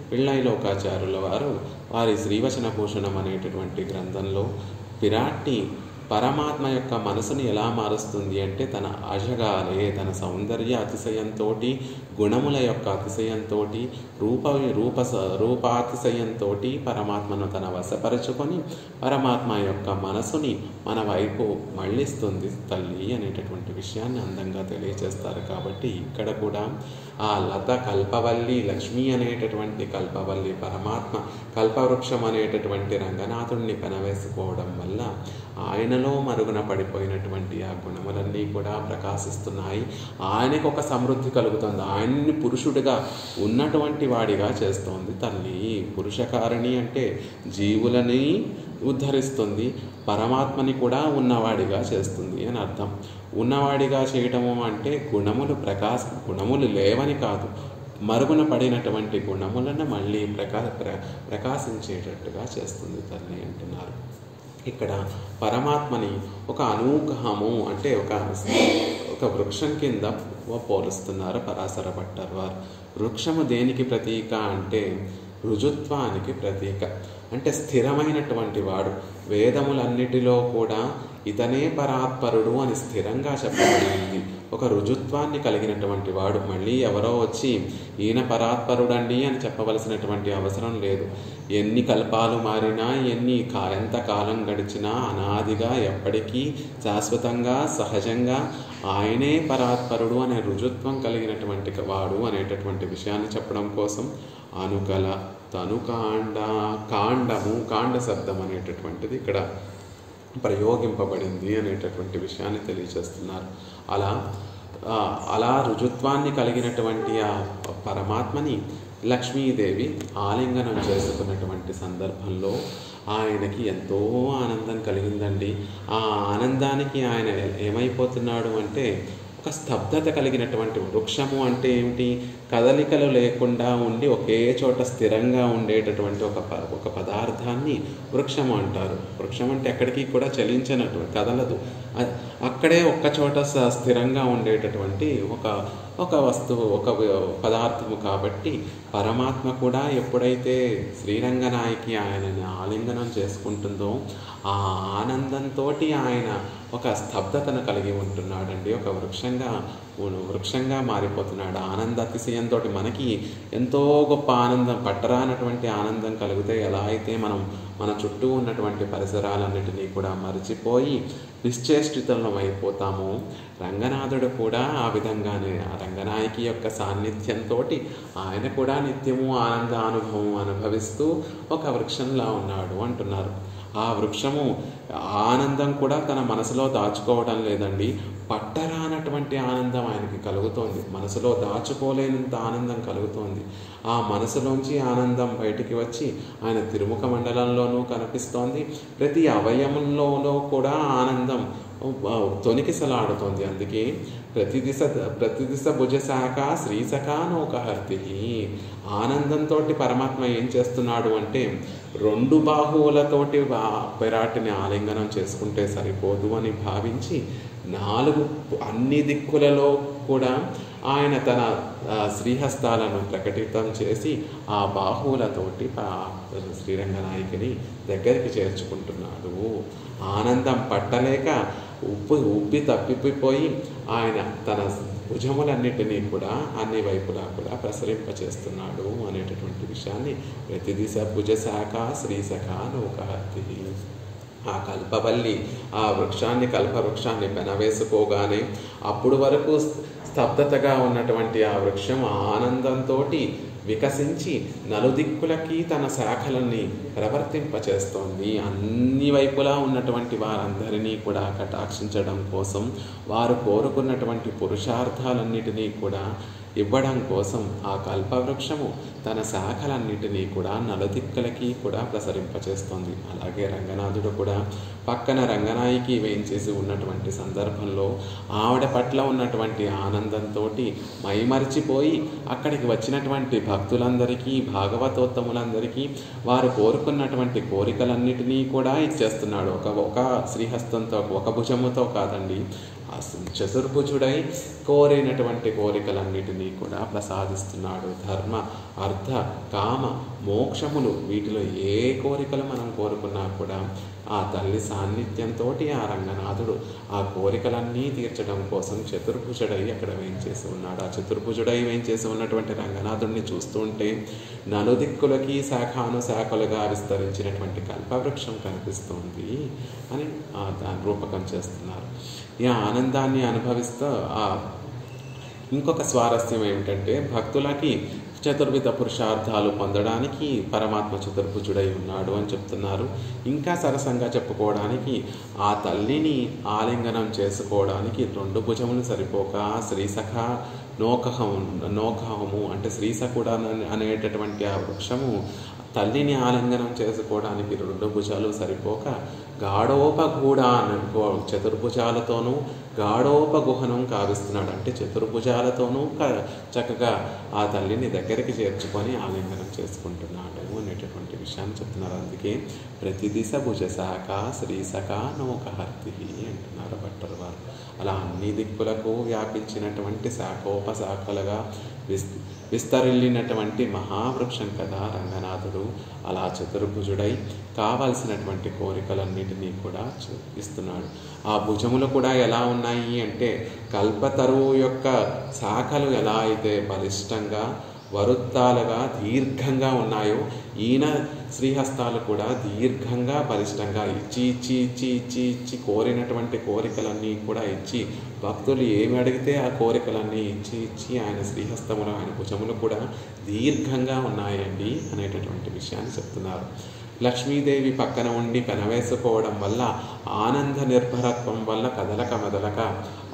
పిళ్ళైలోకాచార్యుల వారు వారి శ్రీవచన భూషణం అనేటటువంటి గ్రంథంలో పిరాట్టి పరమాత్మ యొక్క మనసుని ఎలా మారుస్తుంది అంటే, తన అజగాలే, తన సౌందర్య అతిశయంతో, గుణముల యొక్క అతిశయంతో, రూపాతిశయంతో పరమాత్మను తన వశపరచుకొని పరమాత్మ యొక్క మనసుని మన వైపు మళ్ళిస్తుంది తల్లి అనేటటువంటి విషయాన్ని అందంగా తెలియజేస్తారు. కాబట్టి ఇక్కడ కూడా ఆ లత కల్పవల్లి, లక్ష్మి అనేటటువంటి కల్పవల్లి, పరమాత్మ కల్పవృక్షం అనేటటువంటి రంగనాథుడిని పెనవేసుకోవడం వల్ల ఆయనలో మరుగున పడిపోయినటువంటి ఆ గుణములన్నీ కూడా ప్రకాశిస్తున్నాయి. ఆయనకు ఒక సమృద్ధి కలుగుతుంది. ఆయన్ని పురుషుడిగా ఉన్నటువంటి వాడిగా చేస్తోంది తల్లి. పురుషకారిణి అంటే జీవులని ఉద్ధరిస్తుంది, పరమాత్మని కూడా ఉన్నవాడిగా చేస్తుంది అని అర్థం. ఉన్నవాడిగా చేయటము అంటే గుణములు లేవని కాదు, మరుగున పడినటువంటి గుణములను మళ్ళీ ప్రకాశించేటట్టుగా చేస్తుంది తల్లి అంటున్నారు. ఇక్కడ పరమాత్మని ఒక అనూగ్రహము అంటే ఒక వృక్షం కింద పోలుస్తున్నారు పరాశర భట్టర్ వారు. వృక్షము దేనికి ప్రతీక అంటే రుజుత్వానికి ప్రతీక. అంటే స్థిరమైనటువంటి వాడు. వేదములన్నిటిలో కూడా ఇతనే పరాత్పరుడు అని స్థిరంగా చెప్పబడింది. ఒక రుజుత్వాన్ని కలిగినటువంటి వాడు. మళ్ళీ ఎవరో వచ్చి ఈయన పరాత్పరుడండి అని చెప్పవలసినటువంటి అవసరం లేదు. ఎన్ని కల్పాలు మారినా, ఎంత కాలం గడిచినా అనాదిగా ఎప్పటికీ శాశ్వతంగా సహజంగా ఆయనే పరాత్పరుడు అనే రుజుత్వం కలిగినటువంటి వాడు అనేటటువంటి విషయాన్ని చెప్పడం కోసం అనుకల, తనుకాండ, కాండ శబ్దం అనేటటువంటిది ఇక్కడ ప్రయోగింపబడింది అనేటటువంటి విషయాన్ని తెలియజేస్తున్నారు. అలా రుజుత్వాన్ని కలిగినటువంటి ఆ పరమాత్మని లక్ష్మీదేవి ఆలింగనం చేసుకున్నటువంటి సందర్భంలో ఆయనకి ఎంతో ఆనందం కలిగిందండి. ఆ ఆనందానికి ఆయన ఏమైపోతున్నాడు అంటే ఒక స్తబ్దత కలిగినటువంటి వృక్షము అంటే ఏమిటి? కదలికలు లేకుండా ఉండి ఒకే చోట స్థిరంగా ఉండేటటువంటి ఒక పదార్థాన్ని వృక్షము అంటారు. వృక్షం అంటే ఎక్కడికి కూడా చలించినటువంటి, కదలదు, అక్కడే ఒక్క చోట స్థిరంగా ఉండేటటువంటి ఒక వస్తువు, ఒక పదార్థము. కాబట్టి పరమాత్మ కూడా ఎప్పుడైతే శ్రీరంగనాయకి ఆయనని ఆలింగనం చేసుకుంటుందో ఆ ఆనందంతో ఆయన ఒక స్తబ్దతను కలిగి ఉంటున్నాడండి. ఒక వృక్షంగా మారిపోతున్నాడు. ఆనంద అతిశయంతో మనకి ఎంతో గొప్ప ఆనందం, పట్టరానటువంటి ఆనందం కలిగితే ఎలా అయితే మన చుట్టూ ఉన్నటువంటి పరిసరాలన్నిటినీ కూడా మరిచిపోయి నిశ్చేష్టితం అయిపోతామో, రంగనాథుడు కూడా ఆ విధంగానే ఆ రంగనాయకి యొక్క సాన్నిధ్యంతో ఆయన కూడా నిత్యము ఆనంద అనుభవం అనుభవిస్తూ ఒక వృక్షంలా ఉన్నాడు అంటున్నారు. ఆ వృక్షము ఆనందం కూడా తన మనసులో దాచుకోవడం లేదండి. పట్టరానటువంటి ఆనందం ఆయనకి కలుగుతోంది. మనసులో దాచుకోలేనంత ఆనందం కలుగుతోంది. ఆ మనసులోంచి ఆనందం బయటికి వచ్చి ఆయన తిరుముఖ మండలంలోనూ కనిపిస్తోంది. ప్రతి అవయవంలో కూడా ఆనందం తొనికిసలాడుతోంది. అందుకే ప్రతిదిశ భుజశాఖ శ్రీశఖ నౌకహర్తి. ఆనందంతో పరమాత్మ ఏం చేస్తున్నాడు అంటే 2 బాహువులతోటి విరాటిని ఆలింగనం చేసుకుంటే సరిపోదు అని భావించి 4 అన్ని దిక్కులలో కూడా ఆయన తన శ్రీహస్తాలను ప్రకటితం చేసి ఆ బాహువులతోటి శ్రీరంగనాయకిని దగ్గరికి చేర్చుకుంటున్నాడు. ఆనందం పట్టలేక ఉబ్బి తప్పిపోయి ఆయన తన భుజములన్నిటినీ కూడా అన్ని వైపులా కూడా ప్రసరింపచేస్తున్నాడు అనేటటువంటి విషయాన్ని ప్రతిదిశ భుజశాఖ శ్రీశఖ నౌకహర్తి. ఆ కల్పవల్లి ఆ కల్పవృక్షాన్ని పెనవేసుకోగానే అప్పుడు వరకు స్తబ్దతగా ఉన్నటువంటి ఆ వృక్షం ఆనందంతో వికసించి నలుదిక్కులకి తన శాఖలన్నీ ప్రవర్తింపచేస్తోంది. అన్ని వైపులా ఉన్నటువంటి వారందరినీ కూడా కటాక్షించడం కోసం, వారు కోరుకున్నటువంటి పురుషార్థాలన్నిటినీ కూడా ఇవ్వడం కోసం ఆ కల్పవృక్షము తన శాఖలన్నిటినీ కూడా నలుదిక్కులకి కూడా ప్రసరింపచేస్తోంది. అలాగే రంగనాథుడు కూడా పక్కన రంగనాయకి వేయించేసి ఉన్నటువంటి సందర్భంలో ఆవిడ పట్ల ఉన్నటువంటి ఆనందంతో మైమరిచిపోయి అక్కడికి వచ్చినటువంటి భక్తులందరికీ, భాగవతోత్తములందరికీ వారు కోరుకున్నటువంటి కోరికలన్నిటినీ కూడా ఇచ్చేస్తున్నాడు. ఒక శ్రీహస్తంతో, ఒక భుజముతో కాదండి, చతుర్భుజుడై కోరినటువంటి కోరికలన్నిటినీ కూడా ప్రసాదిస్తున్నాడు. ధర్మ, అర్థ, కామ, మోక్షములు వీటిలో ఏ కోరికలు మనం కోరుకున్నా కూడా ఆ తల్లి సాన్నిధ్యంతో ఆ రంగనాథుడు ఆ కోరికలన్నీ తీర్చడం కోసం చతుర్భుజుడై అక్కడ వేయించేసి ఉన్నాడు. ఆ చతుర్భుజుడై వేయించేసి ఉన్నటువంటి రంగనాథుడిని చూస్తుంటే నలుదిక్కులకి శాఖానుశాఖలుగా విస్తరించినటువంటి కల్పవృక్షం కనిపిస్తుంది అని దాని రూపకం చేస్తున్నారు. ఈ ఆనందాన్ని అనుభవిస్తూ ఇంకొక స్వారస్యం ఏమిటంటే భక్తులకి చతుర్విధ పురుషార్థాలు పొందడానికి పరమాత్మ చతుర్భుజుడై ఉన్నాడు అని చెప్తున్నారు. ఇంకా సరసంగా చెప్పుకోవడానికి ఆ తల్లిని ఆలింగనం చేసుకోవడానికి 2 భుజములు సరిపోక శ్రీసఖ నోకహము అంటే శ్రీసఖుడు అనేటటువంటి ఆ వృక్షము తల్లిని ఆలింగనం చేసుకోవడానికి 2 భుజాలు సరిపోక గాఢోపగూఢాను చతుర్భుజాలతోనూ గాఢోపగుహనం కావిస్తున్నాడు. అంటే చతుర్భుజాలతోనూ చక్కగా ఆ తల్లిని దగ్గరికి చేర్చుకొని ఆలింగనం చేసుకుంటున్నాడు అనేటటువంటి విషయాన్ని చెప్తున్నారు. అందుకే ప్రతి దిశ భుజశాఖ శ్రీసఖ నౌకహర్తి అంటున్నారు భట్టర్ వారు. అలా అన్ని దిక్కులకు వ్యాపించినటువంటి శాఖోపశాఖలుగా విస్తరిల్లినటువంటి మహావృక్షం కదా రంగనాథుడు. అలా చతుర్భుజుడై కావాల్సినటువంటి కోరికలన్నిటినీ కూడా ఇస్తున్నాడు. ఆ భుజములు కూడా ఎలా ఉన్నాయి అంటే కల్పతరువు యొక్క శాఖలు ఎలా అయితే బలిష్టంగా వరుత్తాలుగా దీర్ఘంగా ఉన్నాయో ఈయన శ్రీహస్తాలు కూడా దీర్ఘంగా బలిష్టంగా ఇచ్చి కోరినటువంటి కోరికలన్నీ కూడా ఇచ్చి భక్తులు ఏమి అడిగితే ఆ కోరికలన్నీ ఇచ్చి ఆయన శ్రీహస్తములు ఆయన భుజములు కూడా దీర్ఘంగా ఉన్నాయండి అనేటటువంటి విషయాన్ని చెప్తున్నారు. లక్ష్మీదేవి పక్కన ఉండి పెనవేసుకోవడం వల్ల ఆనంద నిర్భరత్వం వల్ల కదలక మెదలక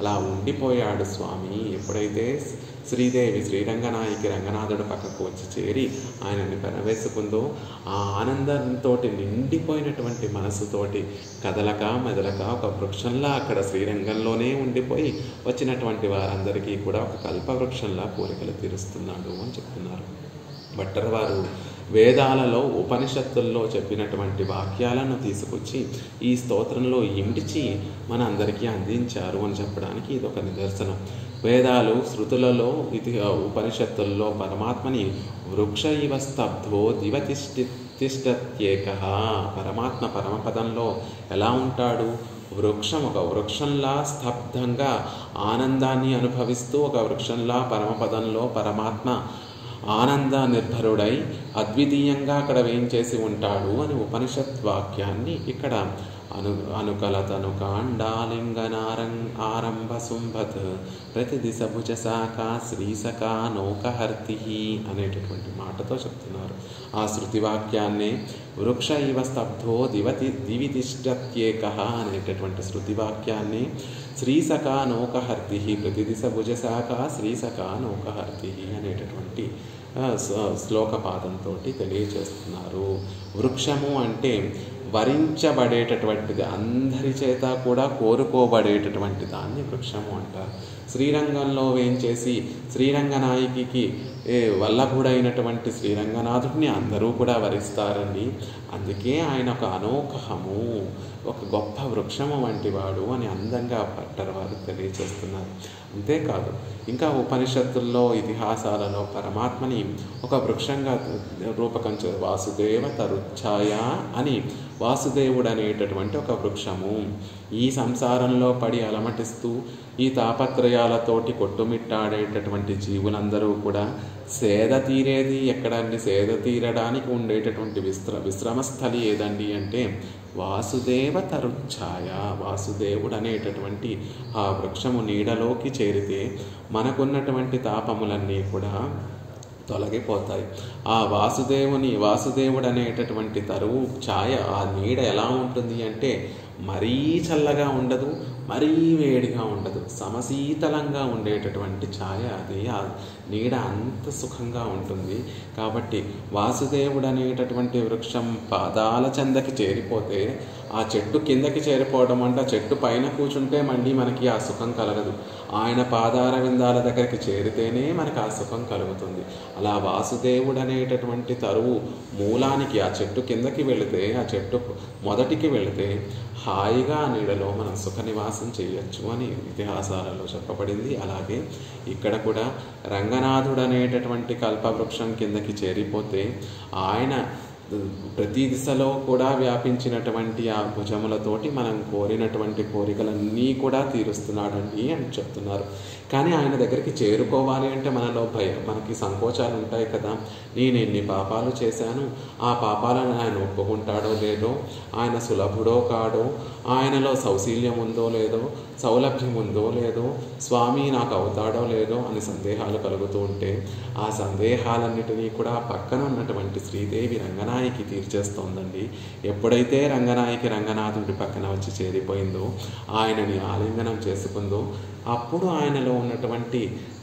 అలా ఉండిపోయాడు స్వామి. ఎప్పుడైతే శ్రీదేవి శ్రీరంగనాయకి రంగనాథుడు పక్కకు వచ్చి చేరి ఆయనని పెనవేసుకుందో ఆ ఆనందంతో నిండిపోయినటువంటి మనసుతోటి కదలక మెదలక ఒక వృక్షంలా అక్కడ శ్రీరంగంలోనే ఉండిపోయి వచ్చినటువంటి వారందరికీ కూడా ఒక కల్పవృక్షంలా కోరికలు తీరుస్తున్నాడు అని చెప్తున్నారు. భట్టర్ వారు వేదాలలో ఉపనిషత్తుల్లో చెప్పినటువంటి వాక్యాలను తీసుకొచ్చి ఈ స్తోత్రంలో ఇమిడ్చి మన అందరికీ అందించారు అని చెప్పడానికి ఇది ఒక నిదర్శనం. వేదాలు శృతులలో ఉపనిషత్తుల్లో పరమాత్మని వృక్ష ఇవ స్తబ్ధో దివతిష్టత్యేక పరమాత్మ పరమపదంలో ఎలా ఉంటాడు? ఒక వృక్షంలా స్తబ్దంగా ఆనందాన్ని అనుభవిస్తూ ఒక వృక్షంలా పరమపదంలో పరమాత్మ ఆనంద నిర్భరుడై అద్వితీయంగా అక్కడ వేయించేసి ఉంటాడు అని ఉపనిషత్ వాక్యాన్ని ఇక్కడ అనుకలతను ఆరంభ సుంభత్ ప్రతి దిశ భుజ శాఖ శ్రీసఖ నౌకహర్తి అనేటటువంటి మాటతో చెప్తున్నారు. ఆ శృతి వాక్యాన్నే వృక్ష ఇవ స్తబ్ధో దివితిష్టత్యేక అనేటటువంటి శృతి వాక్యాన్ని శ్రీసఖ నౌకహర్తి ప్రతి దిశ భుజ శాఖ శ్రీసఖ నౌకహర్తి అనేటటువంటి శ్లోకపాదంతో తెలియచేస్తున్నారు. వృక్షము అంటే వరించబడేటటువంటిది, అందరి చేత కూడా కోరుకోబడేటటువంటి దాన్ని వృక్షము అంటారు. శ్రీరంగంలో వేయించేసి శ్రీరంగనాయకి వల్లభుడైనటువంటి శ్రీరంగనాథుడిని అందరూ కూడా వరిస్తారండి. అందుకే ఆయన ఒక అనోఖము, ఒక గొప్ప వృక్షము వంటి వాడు అని అందంగా భట్టర్ వారు తెలియచేస్తున్నారు. అంతేకాదు ఇంకా ఉపనిషత్తుల్లో ఇతిహాసాలలో పరమాత్మని ఒక వృక్షంగా రూపకం వాసుదేవ తరుచ్ఛాయ అని వాసుదేవుడు అనేటటువంటి ఒక వృక్షము ఈ సంసారంలో పడి అలమటిస్తూ ఈ తాపత్రయాలతోటి కొట్టుమిట్టాడేటటువంటి జీవులందరూ కూడా సేద తీరేది ఎక్కడండి? సేద తీరడానికి ఉండేటటువంటి విశ్రమస్థలి ఏదండి అంటే వాసుదేవ తరుచ్ఛాయ. వాసుదేవుడు అనేటటువంటి ఆ వృక్షము నీడలోకి చేరితే మనకున్నటువంటి తాపములన్నీ కూడా తొలగిపోతాయి. ఆ వాసుదేవుడు అనేటటువంటి తరువు ఛాయ, ఆ నీడ ఎలా ఉంటుంది అంటే మరీ చల్లగా ఉండదు, మరీ వేడిగా ఉండదు, సమశీతలంగా ఉండేటటువంటి ఛాయ అది. ఆ నీడ అంత సుఖంగా ఉంటుంది. కాబట్టి వాసుదేవుడు అనేటటువంటి వృక్షం పాదాల చెందకి చేరిపోతే ఆ చెట్టు కిందకి చేరిపోవడం అంటే ఆ చెట్టు పైన కూర్చుంటే మళ్ళీ మనకి ఆ సుఖం కలగదు. ఆయన పాదార విందాల దగ్గరికి చేరితేనే మనకు ఆ సుఖం కలుగుతుంది. అలా వాసుదేవుడు అనేటటువంటి తరువు మూలానికి ఆ చెట్టు కిందకి వెళితే, ఆ చెట్టు మొదటికి వెళితే హాయిగా ఆ నీడలో మనం సుఖ నివాసం చేయొచ్చు అని ఇతిహాసాలలో చెప్పబడింది. అలాగే ఇక్కడ కూడా రంగనాథుడు అనేటటువంటి కల్పవృక్షం కిందకి చేరిపోతే ఆయన ప్రతి దిశలో కూడా వ్యాపించినటువంటి ఆ భుజములతోటి మనం కోరినటువంటి కోరికలన్నీ కూడా తీరుస్తున్నాడండి అని చెప్తున్నారు. కానీ ఆయన దగ్గరికి చేరుకోవాలి అంటే మనలో మనకి సంకోచాలు ఉంటాయి కదా. నేను ఎన్ని పాపాలు చేశాను, ఆ పాపాలను ఆయన ఒప్పుకుంటాడో లేదో, ఆయన సులభుడో కాడో, ఆయనలో సౌశీల్యం ఉందో లేదో, సౌలభ్యం ఉందో లేదో, స్వామి నాకు అవుతాడో లేదో అని సందేహాలు కలుగుతూ ఉంటే ఆ సందేహాలన్నిటినీ కూడా పక్కన ఉన్నటువంటి శ్రీదేవి రంగనాయకి తీర్చేస్తోందండి. ఎప్పుడైతే రంగనాయకి రంగనాథుడి పక్కన వచ్చి చేరిపోయిందో, ఆయనని ఆలింగనం చేసుకుందో, అప్పుడు ఆయనలో ఉన్నటువంటి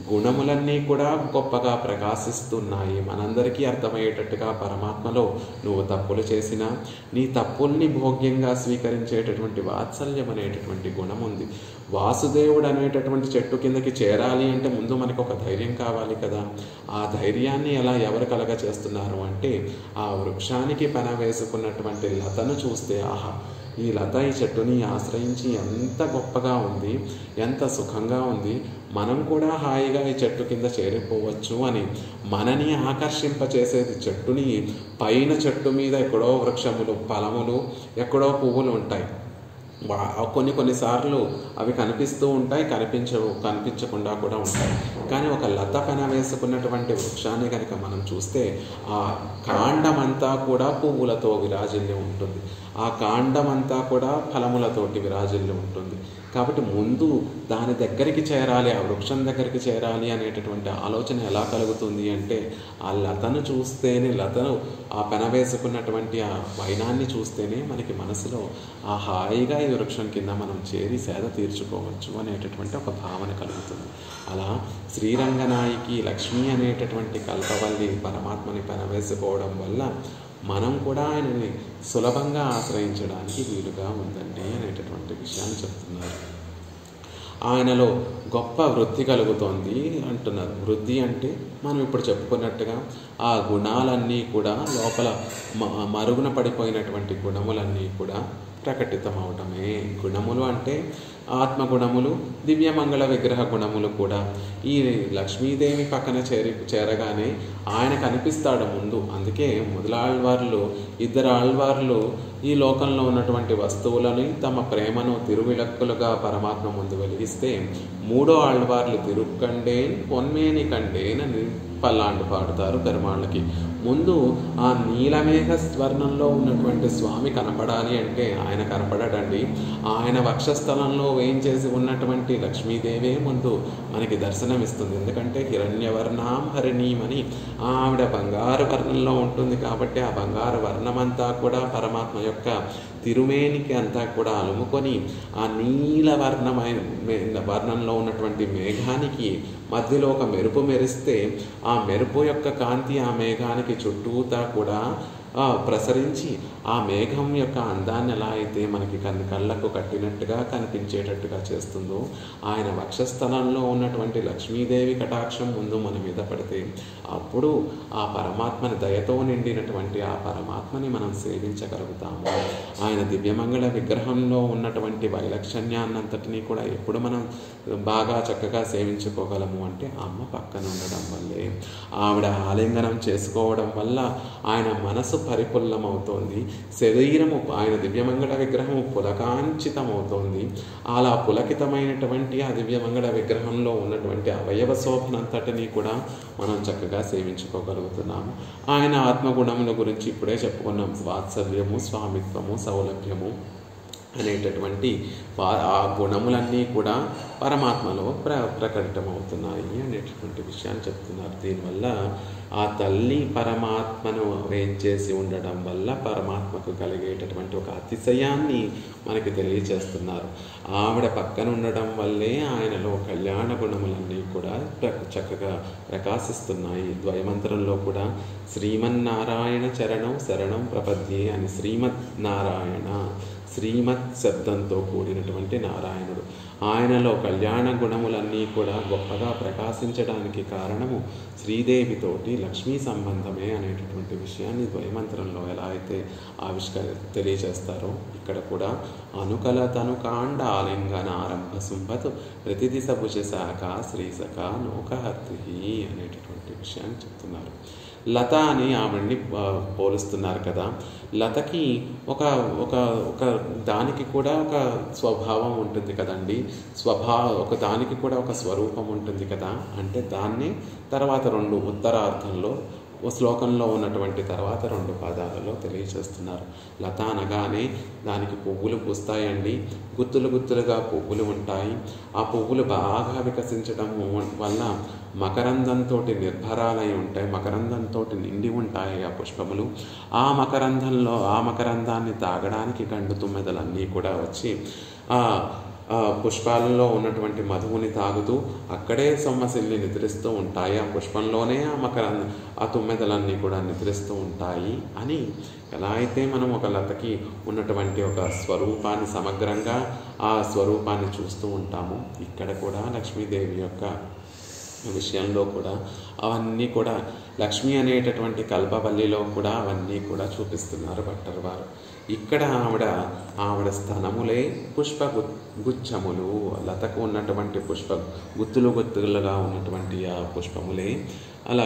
గుణములన్నీ కూడా గొప్పగా ప్రకాశిస్తున్నాయి. మనందరికీ అర్థమయ్యేటట్టుగా పరమాత్మలో నువ్వు తప్పులు చేసినా నీ తప్పుల్ని భోగ్యంగా స్వీకరించేటటువంటి వాత్సల్యం అనేటటువంటి గుణం ఉంది. వాసుదేవుడు అనేటటువంటి చెట్టు కిందకి చేరాలి అంటే ముందు మనకు ఒక ధైర్యం కావాలి కదా. ఆ ధైర్యాన్ని ఎవరు కలగ చేస్తున్నారు అంటే ఆ వృక్షానికి పెన వేసుకున్నటువంటి లతను చూస్తే, ఆహా, ఈ లత ఈ చెట్టుని ఆశ్రయించి ఎంత గొప్పగా ఉంది, ఎంత సుఖంగా ఉంది, మనం కూడా హాయిగా ఈ చెట్టు కింద చేరిపోవచ్చు అని మనని ఆకర్షింపచేసేది చెట్టుని. పైన చెట్టు మీద ఎక్కడో వృక్షములు, ఫలములు, ఎక్కడో పువ్వులు ఉంటాయి. కొన్నిసార్లు అవి కనిపిస్తూ ఉంటాయి, కనిపించకుండా కూడా ఉంటాయి. కానీ ఒక లత పెన వేసుకున్నటువంటి వృక్షాన్ని కనుక మనం చూస్తే ఆ కాండమంతా కూడా పువ్వులతో విరాజిల్లి ఉంటుంది, ఆ కాండమంతా కూడా ఫలములతోటి విరాజిల్లి ఉంటుంది. కాబట్టి ముందు దాని దగ్గరికి చేరాలి, ఆ వృక్షం దగ్గరికి చేరాలి అనేటటువంటి ఆలోచన ఎలా కలుగుతుంది అంటే ఆ లతను చూస్తేనే, లతను ఆ పెన వేసుకున్నటువంటి ఆ వైనాన్ని చూస్తేనే మనకి మనసులో ఆ హాయిగా ఈ వృక్షం కింద మనం చేరి సేద తీర్చుకోవచ్చు అనేటటువంటి ఒక భావన కలుగుతుంది. అలా శ్రీరంగనాయకి లక్ష్మి అనేటటువంటి కల్పవల్లి పరమాత్మని పెన వేసుకోవడం వల్ల మనం కూడా ఆయనని సులభంగా ఆశ్రయించడానికి వీలుగా ఉందండి అనేటటువంటి విషయాన్ని చెప్తున్నారు. ఆయనలో గొప్ప వృద్ధి కలుగుతోంది అంటున్నారు. వృద్ధి అంటే మనం ఇప్పుడు చెప్పుకున్నట్టుగా ఆ గుణాలన్నీ కూడా లోపల మరుగున పడిపోయినటువంటి గుణములన్నీ కూడా ప్రకటితమవటమే. గుణములు అంటే ఆత్మగుణములు, దివ్యమంగళ విగ్రహ గుణములు కూడా. ఈ లక్ష్మీదేవి పక్కన చేరగానే ఆయన కనిపిస్తాడు ముందు. అందుకే ఇద్దరు ఆళ్వార్లు ఈ లోకంలో ఉన్నటువంటి వస్తువులని తమ ప్రేమను తిరువిలక్కులుగా పరమాత్మ ముందు వెలిగిస్తే, మూడో ఆళ్వార్లు తిరుక్కండేన్ పొన్మేని కండేన్ అని పల్లాండు పాడుతారు పెరుమాళ్ళకి. ముందు ఆ నీలమేఘ స్వర్ణంలో ఉన్నటువంటి స్వామి కనపడాలి అంటే ఆయన కనపడడండి. ఆయన వక్షస్థలంలో వేయించేసి ఉన్నటువంటి లక్ష్మీదేవే ముందు మనకి దర్శనమిస్తుంది. ఎందుకంటే హిరణ్యవర్ణాం హరిణీమని ఆవిడ బంగారు వర్ణంలో ఉంటుంది కాబట్టి ఆ బంగారు వర్ణమంతా కూడా పరమాత్మ యొక్క తిరుమేనికి అంతా కూడా అలుముకొని ఆ నీల వర్ణంలో ఉన్నటువంటి మేఘానికి మధ్యలో ఒక మెరుపు మెరిస్తే ఆ మెరుపు యొక్క కాంతి ఆ మేఘానికి చుట్టూతా కూడా ప్రసరించి ఆ మేఘం యొక్క అందాన్ని ఎలా అయితే మనకి కళ్ళకు కట్టినట్టుగా కనిపించేటట్టుగా చేస్తుందో, ఆయన వక్షస్థలంలో ఉన్నటువంటి లక్ష్మీదేవి కటాక్షం ముందు మన మీద పడితే అప్పుడు ఆ పరమాత్మని దయతో నిండినటువంటి ఆ పరమాత్మని మనం సేవించగలుగుతాము. ఆయన దివ్యమంగళ విగ్రహంలో ఉన్నటువంటి వైలక్షణ్యాన్నంతటినీ కూడా ఎప్పుడు మనం బాగా చక్కగా సేవించుకోగలము అంటే అమ్మ పక్కన ఉండడం వల్లే. ఆవిడ ఆలింగనం చేసుకోవడం వల్ల ఆయన మనసు పరిపుల్లమవుతోంది, శరీరము ఆయన దివ్యమంగళ విగ్రహము పులకాంచితమవుతోంది. అలా పులకితమైనటువంటి ఆ దివ్యమంగళ విగ్రహంలో ఉన్నటువంటి అవయవ శోభనంతటినీ కూడా మనం చక్కగా సేవించుకోగలుగుతున్నాము. ఆయన ఆత్మగుణముల గురించి ఇప్పుడే చెప్పుకున్నాం. వాత్సల్యము, స్వామిత్వము, సౌలభ్యము అనేటటువంటి ఆ గుణములన్నీ కూడా పరమాత్మలో ప్రకటితమవుతున్నాయి అనేటటువంటి విషయాన్ని చెప్తున్నారు. దీనివల్ల ఆ తల్లి పరమాత్మను వేంచేసి ఉండడం వల్ల పరమాత్మకు కలిగేటటువంటి ఒక అతిశయాన్ని మనకి తెలియచేస్తున్నారు. ఆవిడ పక్కన ఉండడం వల్లే ఆయనలో కళ్యాణ గుణములన్నీ కూడా చక్కగా ప్రకాశిస్తున్నాయి. ద్వయమంత్రంలో కూడా శ్రీమన్నారాయణ చరణం శరణం ప్రపద్యే అని శ్రీమన్నారాయణ శ్రీమత్ శబ్దంతో కూడినటువంటి నారాయణుడు. ఆయనలో కళ్యాణ గుణములన్నీ కూడా గొప్పగా ప్రకాశించడానికి కారణము శ్రీదేవితోటి లక్ష్మీ సంబంధమే అనేటటువంటి విషయాన్ని ద్వైమంత్రంలో ఎలా అయితే తెలియజేస్తారో ఇక్కడ కూడా అనుకల తనుకాండ ఆలింగనారంభ సుంభతు ప్రతిదిశ భుజశాఖ శ్రీసఖ నౌకహర్తి అనేటటువంటి విషయాన్ని చెప్తున్నారు. లత అని ఆవిడ్ని పోలుస్తున్నారు కదా. లతకి ఒక ఒక ఒక దానికి కూడా ఒక స్వభావం ఉంటుంది కదండి. ఒక దానికి కూడా ఒక స్వరూపం ఉంటుంది కదా. అంటే దాన్ని తర్వాత 2 ఉత్తరార్థంలో శ్లోకంలో ఉన్నటువంటి తర్వాత 2 పాదాలలో తెలియజేస్తున్నారు. లత అనగానే దానికి పువ్వులు పూస్తాయండి, గుత్తులు గుత్తులుగా పువ్వులు ఉంటాయి. ఆ పువ్వులు బాగా వికసించడం వల్ల మకరందంతో నిర్భరాలై ఉంటాయి, మకరందంతో నిండి ఉంటాయి ఆ పుష్పములు. ఆ మకరందాన్ని తాగడానికి గండు తుమ్మెదలన్నీ కూడా వచ్చి పుష్పాలలో ఉన్నటువంటి మధువుని తాగుతూ అక్కడే సొమ్మసిల్లి నిద్రిస్తూ ఉంటాయి. ఆ పుష్పంలోనే ఆ తుమ్మెదలన్నీ కూడా నిద్రిస్తూ ఉంటాయి అని ఎలా అయితే మనం ఒక లతకి ఉన్నటువంటి ఒక స్వరూపాన్ని సమగ్రంగా ఆ స్వరూపాన్ని చూస్తూ ఉంటాము, ఇక్కడ కూడా లక్ష్మీదేవి యొక్క విషయంలో కూడా అవన్నీ కూడా లక్ష్మి అనేటటువంటి కల్పవల్లిలో కూడా అవన్నీ కూడా చూపిస్తున్నారు భట్టర్ వారు. ఇక్కడ ఆవిడ స్థనములే పుష్ప గుచ్చములు. లతకు ఉన్నటువంటి గుత్తులుగా ఉన్నటువంటి ఆ పుష్పములే అలా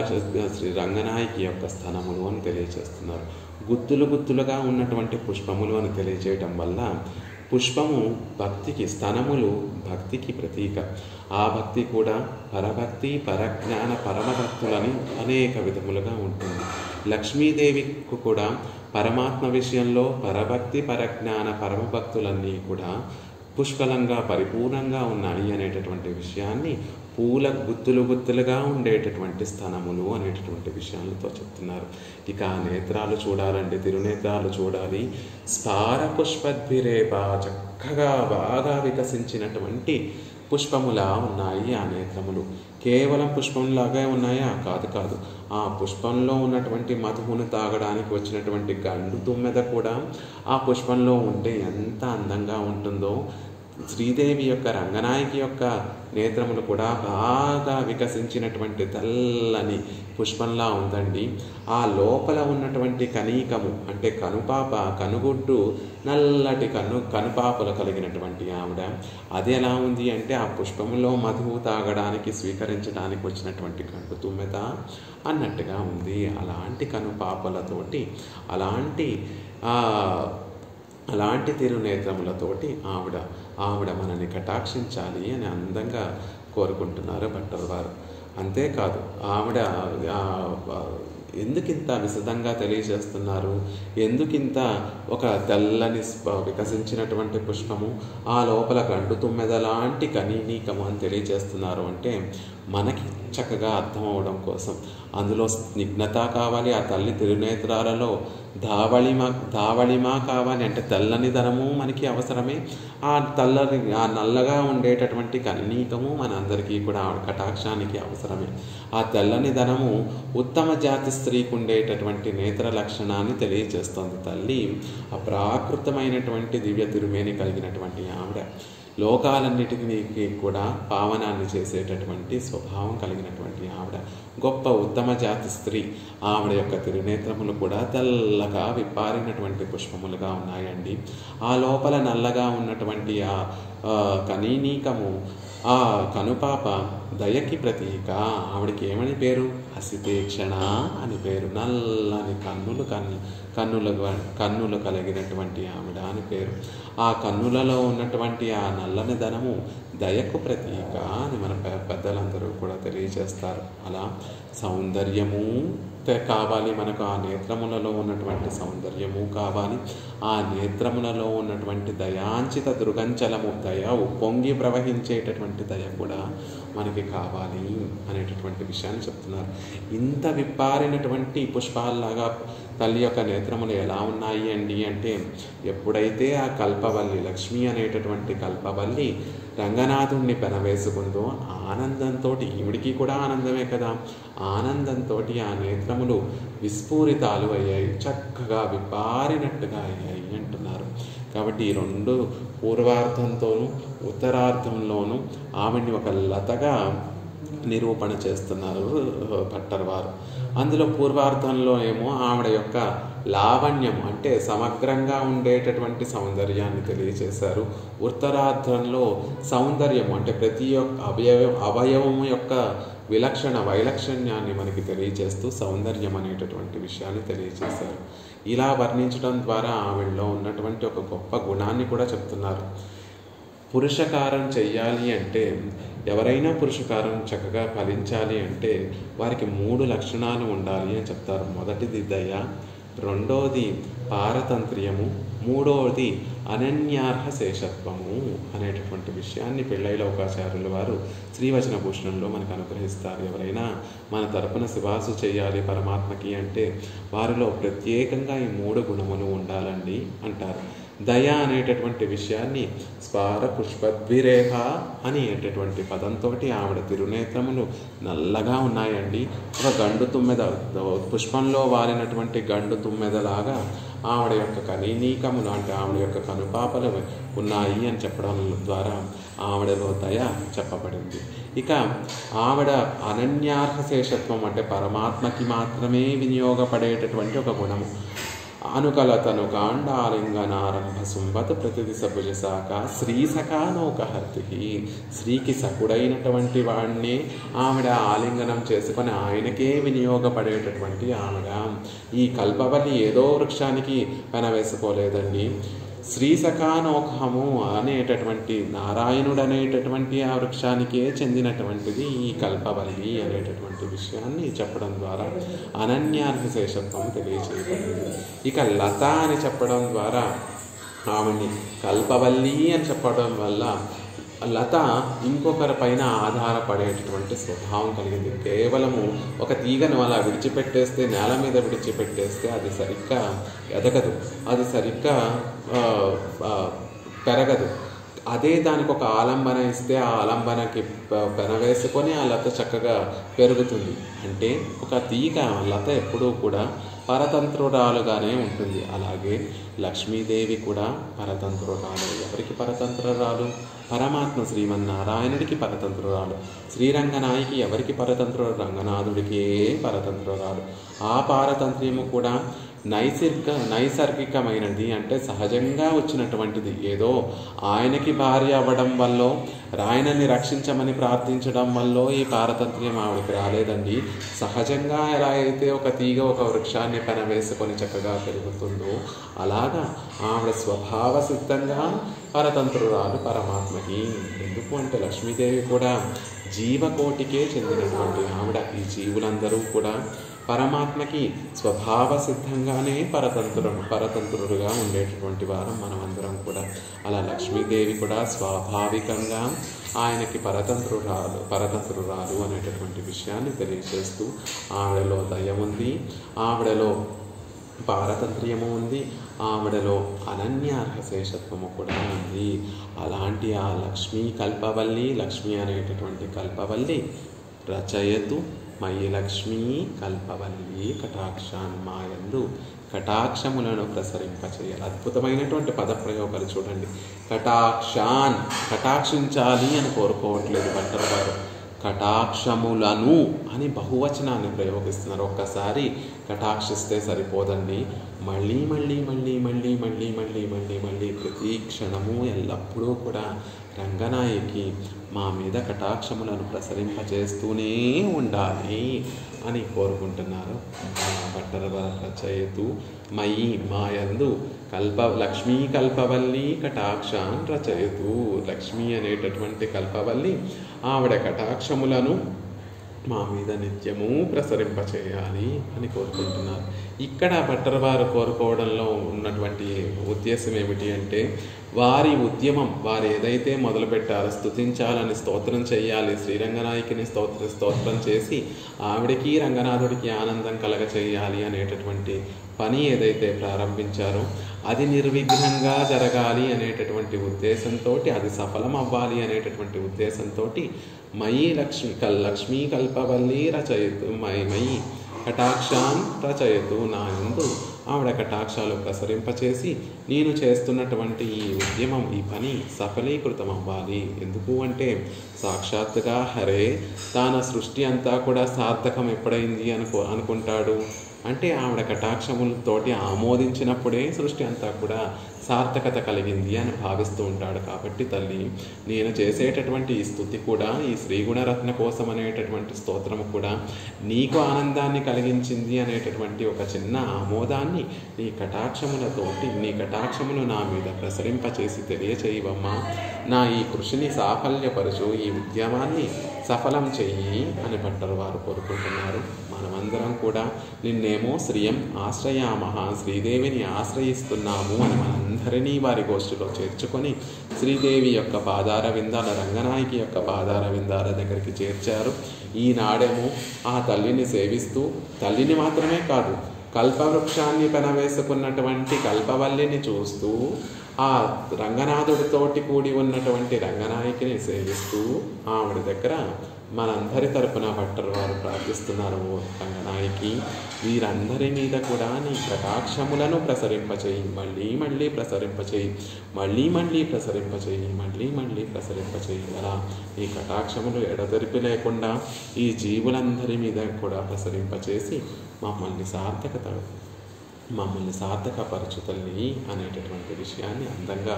శ్రీ రంగనాయకి యొక్క స్థనములు అని తెలియజేస్తున్నారు. గుత్తులుగా ఉన్నటువంటి పుష్పములు అని తెలియజేయటం వల్ల పుష్పము భక్తికి, స్థనములు భక్తికి ప్రతీక. ఆ భక్తి కూడా పరభక్తి, పరజ్ఞాన, పరమభక్తులని అనేక విధములుగా ఉంటుంది. లక్ష్మీదేవికి కూడా పరమాత్మ విషయంలో పరభక్తి, పరజ్ఞాన, పరమభక్తులన్నీ కూడా పుష్కలంగా పరిపూర్ణంగా ఉన్నాయి అనేటటువంటి విషయాన్ని పూల గుత్తులుగా ఉండేటటువంటి స్థనములు అనేటటువంటి విషయాలతో చెప్తున్నారు. ఇక నేత్రాలు చూడాలంటే తిరునేత్రాలు చూడాలి. స్పార పుష్పద్భిరేప, చక్కగా బాగా వికసించినటువంటి పుష్పములా ఉన్నాయి ఆ నేత్రములు. కేవలం పుష్పంలాగా ఉన్నాయా? కాదు. ఆ పుష్పంలో ఉన్నటువంటి మధువును తాగడానికి వచ్చినటువంటి గండు తుమ్మెద కూడా ఆ పుష్పంలో ఉంటే ఎంత అందంగా ఉంటుందో, శ్రీదేవి యొక్క రంగనాయకి యొక్క నేత్రములు కూడా బాగా వికసించినటువంటి తెల్లని పుష్పంలా ఉందండి. ఆ లోపల ఉన్నటువంటి కనీకము అంటే కనుపాప, కనుగుడ్డు నల్లటి కనుపాపలు కలిగినటువంటి ఆవిడ, అది ఎలా ఉంది అంటే ఆ పుష్పములో మధువు తాగడానికి స్వీకరించడానికి వచ్చినటువంటి గండు తుమ్మెద అన్నట్టుగా ఉంది. అలాంటి కనుపాపలతోటి అలాంటి తిరునేత్రములతోటి ఆవిడ మనని కటాక్షించాలి అని అందంగా కోరుకుంటున్నారు భట్టర్ వారు. అంతేకాదు ఆవిడ ఎందుకింత విశదంగా తెలియజేస్తున్నారు, ఎందుకింత ఒక తెల్లని వికసించినటువంటి పుష్పము ఆ లోపల గండు తుమ్మెద లాంటి కనీనీకము అని తెలియజేస్తున్నారు అంటే మనకి చక్కగా అర్థం అవడం కోసం. అందులో స్నిగ్ధత కావాలి, ఆ తల్లి తిరునేత్రాలలో ధావళిమా కావాలి అంటే తెల్లని ధనము మనకి అవసరమే. ఆ నల్లగా ఉండేటటువంటి కనీకము మనందరికీ కూడా కటాక్షానికి అవసరమే. ఆ తెల్లని ధనము ఉత్తమ జాతి స్త్రీకి ఉండేటటువంటి నేత్ర లక్షణాన్ని తెలియజేస్తోంది తల్లి. ఆ ప్రాకృతమైనటువంటి దివ్య తిరుమేని కలిగినటువంటి ఆవిడ లోకాలన్నిటికీ కూడా పావనాన్ని చేసేటటువంటి స్వభావం కలిగినటువంటి ఆవిడ గొప్ప ఉత్తమ జాతి స్త్రీ. ఆవిడ యొక్క తిరునేత్రములు కూడా తెల్లగా విప్పారినటువంటి పుష్పములుగా ఉన్నాయండి. ఆ లోపల నల్లగా ఉన్నటువంటి ఆ కనీనీకము, ఆ కనుపాప దయకి ప్రతీక. ఆవిడకి ఏమని పేరు? హసితేక్షణ అని పేరు. నల్లని కన్నులు కలిగినటువంటి ఆవిడ అని పేరు. ఆ కన్నులలో ఉన్నటువంటి ఆ నల్లని ధనము దయకు ప్రతీక అని మన పెద్దలందరూ కూడా తెలియజేస్తారు. అలా సౌందర్యము కావాలి మనకు, ఆ నేత్రములలో ఉన్నటువంటి సౌందర్యము కావాలి, ఆ నేత్రములలో ఉన్నటువంటి దయాంచిత దృగంచలము, దయ ఉప్పొంగి ప్రవహించేటటువంటి దయ కూడా మనకి కావాలి అనేటటువంటి విషయాన్ని చెప్తున్నారు. ఇంత విప్పారినటువంటి పుష్పాల్లాగా తల్లి యొక్క నేత్రములు ఎలా ఉన్నాయి అండి అంటే, ఎప్పుడైతే ఆ కల్పవల్లి లక్ష్మి అనేటటువంటి కల్పవల్లి రంగనాథుణ్ణి పెనవేసుకుందో ఆనందంతో, ఈవిడికి కూడా ఆనందమే కదా, ఆనందంతో ఆ నేత్రములు విస్ఫూరితాలు అయ్యాయి, చక్కగా విప్పారినట్టుగా అయ్యాయి అంటున్నారు. కాబట్టి ఈ రెండు పూర్వార్థంతోనూ ఉత్తరార్థంలోనూ ఆవిడ్ని ఒక లతగా నిరూపణ చేస్తున్నారు భట్టర్ వారు. అందులో పూర్వార్థంలో ఏమో ఆవిడ యొక్క లావణ్యం అంటే సమగ్రంగా ఉండేటటువంటి సౌందర్యాన్ని తెలియచేశారు. ఉత్తరార్థంలో సౌందర్యం అంటే ప్రతి ఒక్క అవయవం యొక్క వైలక్షణ్యాన్ని మనకి తెలియచేస్తూ సౌందర్యం అనేటటువంటి విషయాన్ని తెలియచేశారు. ఇలా వర్ణించడం ద్వారా ఆవిడలో ఉన్నటువంటి ఒక గొప్ప గుణాన్ని కూడా చెప్తున్నారు. పురుషకారం చెయ్యాలి అంటే, ఎవరైనా పురుషకారం చక్కగా ఫలించాలి అంటే వారికి 3 లక్షణాలు ఉండాలి అని చెప్తారు. మొదటిది దయ, రెండవది పారతంత్ర్యము, మూడవది అనన్యార్హ శేషత్వము అనేటటువంటి విషయాన్ని పిళ్ళైలోకాచార్యుల వారు శ్రీవచన భూషణంలో మనకు అనుగ్రహిస్తారు. ఎవరైనా మన తరపున శివాసు చేయాలి పరమాత్మకి అంటే వారిలో ప్రత్యేకంగా ఈ 3 గుణములు ఉండాలండి అంటారు. దయ అనేటటువంటి విషయాన్ని స్పార పుష్పద్విరేఖ అనేటటువంటి పదంతో ఆవిడ తిరునేత్రములు నల్లగా ఉన్నాయండి. ఒక గండు తుమ్మెద, పుష్పంలో వారినటువంటి గండు తుమ్మెదలాగా ఆవిడ యొక్క కనీనీకములు అంటే ఆవిడ యొక్క కనుపాపలు ఉన్నాయి అని చెప్పడం ద్వారా ఆవిడలో దయ చెప్పబడింది. ఇక ఆవిడ అనన్యార్హ శేషత్వం అంటే పరమాత్మకి మాత్రమే వినియోగపడేటటువంటి ఒక గుణము. అనుకలతను కాండాలింగనారంభ సుంబత ప్రతిదిశ భుజశాఖ శ్రీసఖానౌకహర్తికి, శ్రీకి సకుడైనటువంటి వాడిని ఆవిడ ఆలింగనం చేసుకొని ఆయనకే వినియోగపడేటటువంటి ఆవిడ. ఈ కల్పవల్లి ఏదో వృక్షానికి పెనవేసుకోలేదండి. శ్రీసఖానౌకహము అనేటటువంటి నారాయణుడు అనేటటువంటి ఆ వృక్షానికే చెందినటువంటిది ఈ కల్పవల్లి అనేటటువంటి విషయాన్ని చెప్పడం ద్వారా అనన్యార్హ శేషత్వం తెలియచేయబడింది. ఇక లత అని చెప్పడం ద్వారా ఆవిడ్ని కల్పవల్లి అని చెప్పడం వల్ల లత ఇంకొకరి పైన ఆధారపడేటటువంటి స్వభావం కలిగింది. కేవలము ఒక తీగను అలా విడిచిపెట్టేస్తే, నేల మీద విడిచిపెట్టేస్తే అది సరిగ్గా ఎదగదు, అది సరిగ్గా పెరగదు. అదే దానికి ఒక ఆలంబన ఇస్తే ఆ ఆలంబనకి పెనవేసుకొని ఆ లత చక్కగా పెరుగుతుంది. అంటే ఒక తీగ లత ఎప్పుడూ కూడా పరతంత్రురాలుగానే ఉంటుంది. అలాగే లక్ష్మీదేవి కూడా పరతంత్రురాలు. ఎవరికి పరతంత్రురాలు? పరమాత్మ శ్రీమన్నారాయణుడికి పరతంత్రురాలు. శ్రీరంగనాయకి ఎవరికి పరతంత్రుడు? రంగనాథుడికే పరతంత్రురాలు. ఆ పారతంత్ర్యము కూడా నైసర్గికమైనది, అంటే సహజంగా వచ్చినటువంటిది. ఏదో ఆయనకి భార్య అవ్వడం వల్ల, రాయనని రక్షించమని ప్రార్థించడం వల్ల ఈ పారతంత్ర్యం ఆవిడకి రాలేదండి. సహజంగా ఎలా అయితే ఒక తీగ ఒక వృక్షాన్ని పెనవేసుకొని చక్కగా పెరుగుతుందో అలాగా ఆవిడ స్వభావ సిద్ధంగా పరతంత్రురాలు పరమాత్మకి. ఎందుకు అంటే లక్ష్మీదేవి కూడా జీవకోటికే చెందినటువంటి ఆవిడ. ఈ జీవులందరూ కూడా పరమాత్మకి స్వభావ సిద్ధంగానే పరతంత్రుడుగా ఉండేటటువంటి వారం మనమందరం కూడా. అలా లక్ష్మీదేవి కూడా స్వాభావికంగా ఆయనకి పరతంత్రురాలు అనేటటువంటి విషయాన్ని తెలియజేస్తూ ఆవిడలో దయ ఉంది, ఆవిడలో పారతంత్ర్యము ఉంది, ఆవిడలో అనన్యార్హ శేషత్వము కూడా ఉంది. అలాంటి ఆ లక్ష్మీ కల్పవల్లి, లక్ష్మి అనేటటువంటి కల్పవల్లి రచయతు మయి లక్ష్మీ కల్పవల్లి కటాక్షాన్మాయందు, కటాక్షములను ప్రసరింపచేయాలి. అద్భుతమైనటువంటి పదప్రయోగాలు చూడండి. కటాక్షించాలి అని కోరుకోవట్లేదు భట్టర్ గారు, కటాక్షములను అని బహువచనాన్ని ప్రయోగిస్తున్నారు. ఒక్కసారి కటాక్షిస్తే సరిపోదండి, మళ్ళీ మళ్ళీ మళ్ళీ మళ్ళీ మళ్ళీ మళ్ళీ మళ్ళీ మళ్ళీ ప్రతి క్షణము ఎల్లప్పుడూ కూడా రంగనాయకి మా మీద కటాక్షములను ప్రసరింపజేస్తూనే ఉండాలి అని కోరుకుంటున్నారు. భట్టర్ రచయతు మయి మాయందు లక్ష్మీ కల్పవల్లి కటాక్షాన్ రచయతు. లక్ష్మి అనేటటువంటి కల్పవల్లి ఆవిడ కటాక్షములను మా మీద నిత్యము ప్రసరింపచేయాలి అని కోరుకుంటున్నారు. ఇక్కడ భట్టర్ వారు కోరుకోవడంలో ఉన్నటువంటి ఉద్దేశం ఏమిటి అంటే, వారి ఉద్యమం, వారు ఏదైతే మొదలుపెట్టారో స్తుతించాలని, స్తోత్రం చేయాలి, శ్రీరంగనాయకిని స్తోత్రం చేసి ఆవిడకి రంగనాథుడికి ఆనందం కలగ చేయాలి అనేటటువంటి పని ఏదైతే ప్రారంభించారో అది నిర్విఘ్నంగా జరగాలి అనేటటువంటి ఉద్దేశంతో, అది సఫలం అవ్వాలి అనేటటువంటి ఉద్దేశంతో మయి లక్ష్మీ కల్పవల్లి రచయితు మయి కటాక్షాన్ రచయతు, నా యందు ఆవిడ కటాక్షాలు ప్రసరింపచేసి నేను చేస్తున్నటువంటి ఈ ఉద్యమం, ఈ పని సఫలీకృతం అవ్వాలి. ఎందుకు అంటే సాక్షాత్తుగా హరే తన సృష్టి అంతా కూడా సార్థకం ఎప్పుడైంది అనుకుంటాడు అంటే ఆవిడ కటాక్షములతోటి ఆమోదించినప్పుడే సృష్టి అంతా కూడా సార్థకత కలిగింది అని భావిస్తూ ఉంటాడు. కాబట్టి తల్లి, నేను చేసేటటువంటి ఈ స్తుతి కూడా, ఈ శ్రీగుణరత్న కోసం అనేటటువంటి స్తోత్రము కూడా నీకు ఆనందాన్ని కలిగించింది అనేటటువంటి ఒక చిన్న ఆమోదాన్ని నీ కటాక్షములతోటి, నీ కటాక్షములు నా మీద ప్రసరింపచేసి తెలియచేయవమ్మా. నా ఈ కృషిని సాఫల్యపరచు, ఈ ఉద్యమాన్ని సఫలం చెయ్యి అని భట్టర్ వారు కోరుకుంటున్నారు. మనమందరం కూడా నిన్నేమో శ్రీయం ఆశ్రయామహ, శ్రీదేవిని ఆశ్రయిస్తున్నాము అని మనందరినీ వారి గోష్ఠిలో చేర్చుకొని శ్రీదేవి యొక్క పాదార విందాల, రంగనాయకి యొక్క పాదార విందాల దగ్గరికి చేర్చారు. ఈనాడేమో ఆ తల్లిని సేవిస్తూ, తల్లిని మాత్రమే కాదు కల్పవృక్షాన్ని పెనవేసుకున్నటువంటి కల్పవల్లిని చూస్తూ, ఆ రంగనాథుడితోటి కూడి ఉన్నటువంటి రంగనాయకిని సేవిస్తూ ఆవిడ దగ్గర మనందరి తరపున భట్టర్ వారు ప్రార్థిస్తున్నారు. రంగనాయకి, వీరందరి మీద కూడా నీ కటాక్షములను ప్రసరింపచేయి, మళ్ళీ మళ్ళీ ప్రసరింపచేయి, మళ్ళీ మళ్ళీ ప్రసరింపచేయి, మళ్ళీ మళ్ళీ ప్రసరింపచేయి. అలా ఈ కటాక్షములు ఎడతెరిపి లేకుండా ఈ జీవులందరి మీద కూడా ప్రసరింపచేసి మమ్మల్ని సార్థకపరచు తల్లి అనేటటువంటి విషయాన్ని అందంగా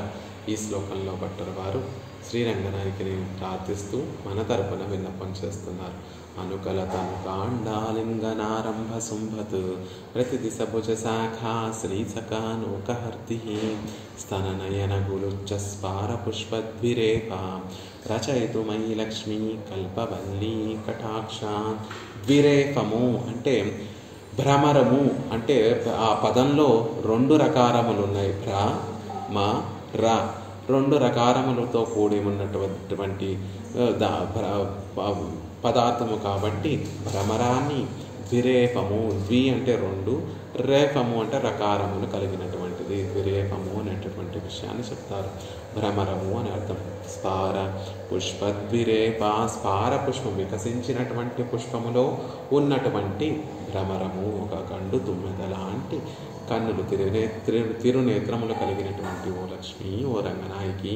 ఈ శ్లోకంలో భట్టర్ వారు శ్రీరంగనాయకిని ప్రార్థిస్తూ మన తరపున విన్నపం చేస్తున్నారు. అనుకలతను కాండాలింగనారంభ శుంభత్ ప్రతిదిశ భుజ శాఖా శ్రీసకానోకహర్తి స్తననయన గులుచ్చ స్పార పుష్పద్విరేప రచయితు మయి లక్ష్మీ కల్పవల్లీ కటాక్షాన్. ద్విరేఫము అంటే భ్రమరము, అంటే ఆ పదంలో 2 రకారములు ఉన్నాయి. భ్ర మ ర 2 రకారములతో కూడి ఉన్నటువంటి పదార్థము కాబట్టి భ్రమరాన్ని ద్విరేఫము, ద్వి అంటే 2, రేఫము అంటే రకారములు కలిగినటువంటిది, ద్విరేఫము అనేటటువంటి విషయాన్ని చెప్తారు. భ్రమరము అని అర్థం. స్పార పుష్పద్విరేప, స్పార పుష్పం వికసించినటువంటి పుష్పములో ఉన్నటువంటి భ్రమరము, ఒక గండు తుమ్మెద లాంటి కన్నులు, తిరునేత్రములు కలిగినటువంటి ఓ లక్ష్మి, ఓ రంగనాయకి,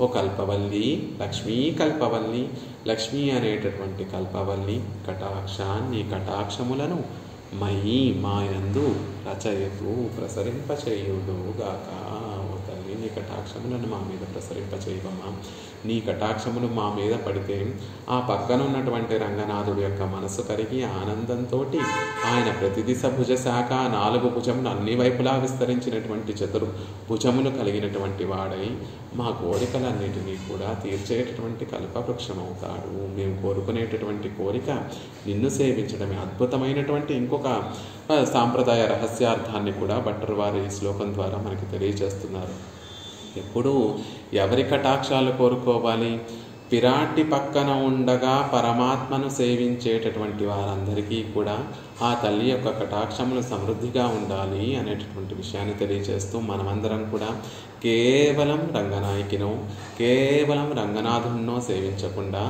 ఓ కల్పవల్లి, లక్ష్మీ కల్పవల్లి, లక్ష్మీ అనేటటువంటి కల్పవల్లి కటాక్షాన్ని, కటాక్షములను మయి మాయందు రచయతు ప్రసరింపచేయుడుగాక. ఓ తల్లి, నీ కటాక్షములను మా మీద ప్రసరింపచేయవమ్మా. నీ కటాక్షములు మా మీద పడితే ఆ పక్కన ఉన్నటువంటి రంగనాథుడి యొక్క మనసు కరిగి ఆనందంతో ఆయన ప్రతిదిశ భుజ శాఖ, 4 భుజములు అన్ని వైపులా విస్తరించినటువంటి 4 భుజములు కలిగినటువంటి వాడై మా కోరికలన్నిటినీ కూడా తీర్చేటటువంటి కల్పవృక్షం అవుతాడు. మేము కోరుకునేటటువంటి కోరిక నిన్ను సేవించడమే. అద్భుతమైనటువంటి ఇంకొక సాంప్రదాయ రహస్యార్థాన్ని కూడా భట్టర్ వారు ఈ శ్లోకం ద్వారా మనకి తెలియజేస్తున్నారు. ఎప్పుడు ఎవరి కటాక్షాలు కోరుకోవాలి? పిరాటి పక్కన ఉండగా పరమాత్మను సేవించేటటువంటి వారందరికీ కూడా ఆ తల్లి యొక్క కటాక్షములు సమృద్ధిగా ఉండాలి అనేటటువంటి విషయాన్ని తెలియజేస్తూ మనమందరం కూడా కేవలం రంగనాయకినో, కేవలం రంగనాథున్నో సేవించకుండా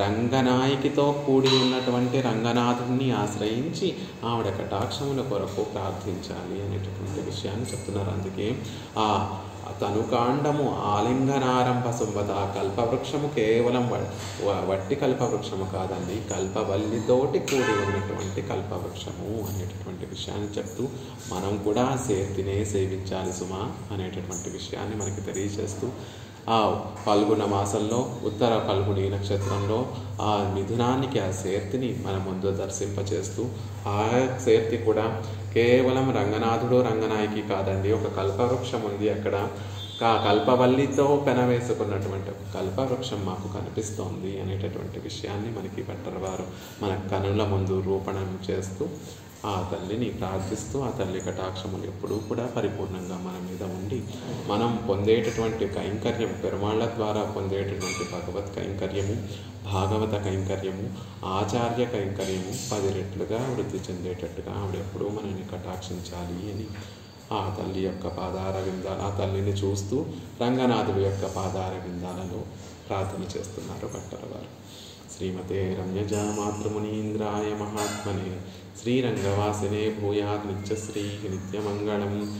రంగనాయకితో కూడి ఉన్నటువంటి రంగనాథుణ్ణి ఆశ్రయించి ఆవిడ కటాక్షముల కొరకు ప్రార్థించాలి అనేటటువంటి విషయాన్ని చెప్తున్నారు. అందుకే ఆ తనుకాండము ఆలింగనారంభ శుంభత, కల్పవృక్షము కేవలం వట్టి కల్పవృక్షము కాదండి, కల్పవల్లితోటి కూడి ఉన్నటువంటి కల్పవృక్షము అనేటటువంటి విషయాన్ని చెప్తూ మనం కూడా సేర్తినే సేవించాలి సుమా అనేటటువంటి విషయాన్ని మనకి తెలియజేస్తూ ఆ ఫల్గుణ మాసంలో ఉత్తర ఫల్గుణి నక్షత్రంలో ఆ మిథునానికి ఆ సేర్తిని మన ముందు దర్శింపచేస్తూ ఆ సేర్తి కూడా కేవలం రంగనాథుడు రంగనాయకి కాదండి, ఒక కల్పవృక్షం ఉంది అక్కడ. కల్పవల్లితో పెనవేసుకున్నటువంటి కల్పవృక్షం మాకు కనిపిస్తోంది అనేటటువంటి విషయాన్ని మనకి భట్టర్ వారు మన కనుల ముందు రూపణం చేస్తూ ఆ తల్లిని ప్రార్థిస్తూ ఆ తల్లి కటాక్షములు ఎప్పుడూ కూడా పరిపూర్ణంగా మన మీద ఉండి మనం పొందేటటువంటి కైంకర్యం, పెరుమాళ్ల ద్వారా పొందేటటువంటి భగవత్ కైంకర్యము, భాగవత కైంకర్యము, ఆచార్య కైంకర్యము 10 రెట్లుగా వృద్ధి చెందేటట్టుగా ఆవిడ ఎప్పుడూ మనల్ని కటాక్షించాలి అని ఆ తల్లి యొక్క పాదార విందాలు, ఆ తల్లిని చూస్తూ రంగనాథుడి యొక్క పాదార విందాలలో ప్రార్థన చేస్తున్నారు భట్టర్ వారు. శ్రీమతే రమ్యజా మాతృమునీంద్రాయ మహాత్మనే శ్రీరంగవాసినే భూయాత్ నిత్యశ్రీ నిత్యమంగళం.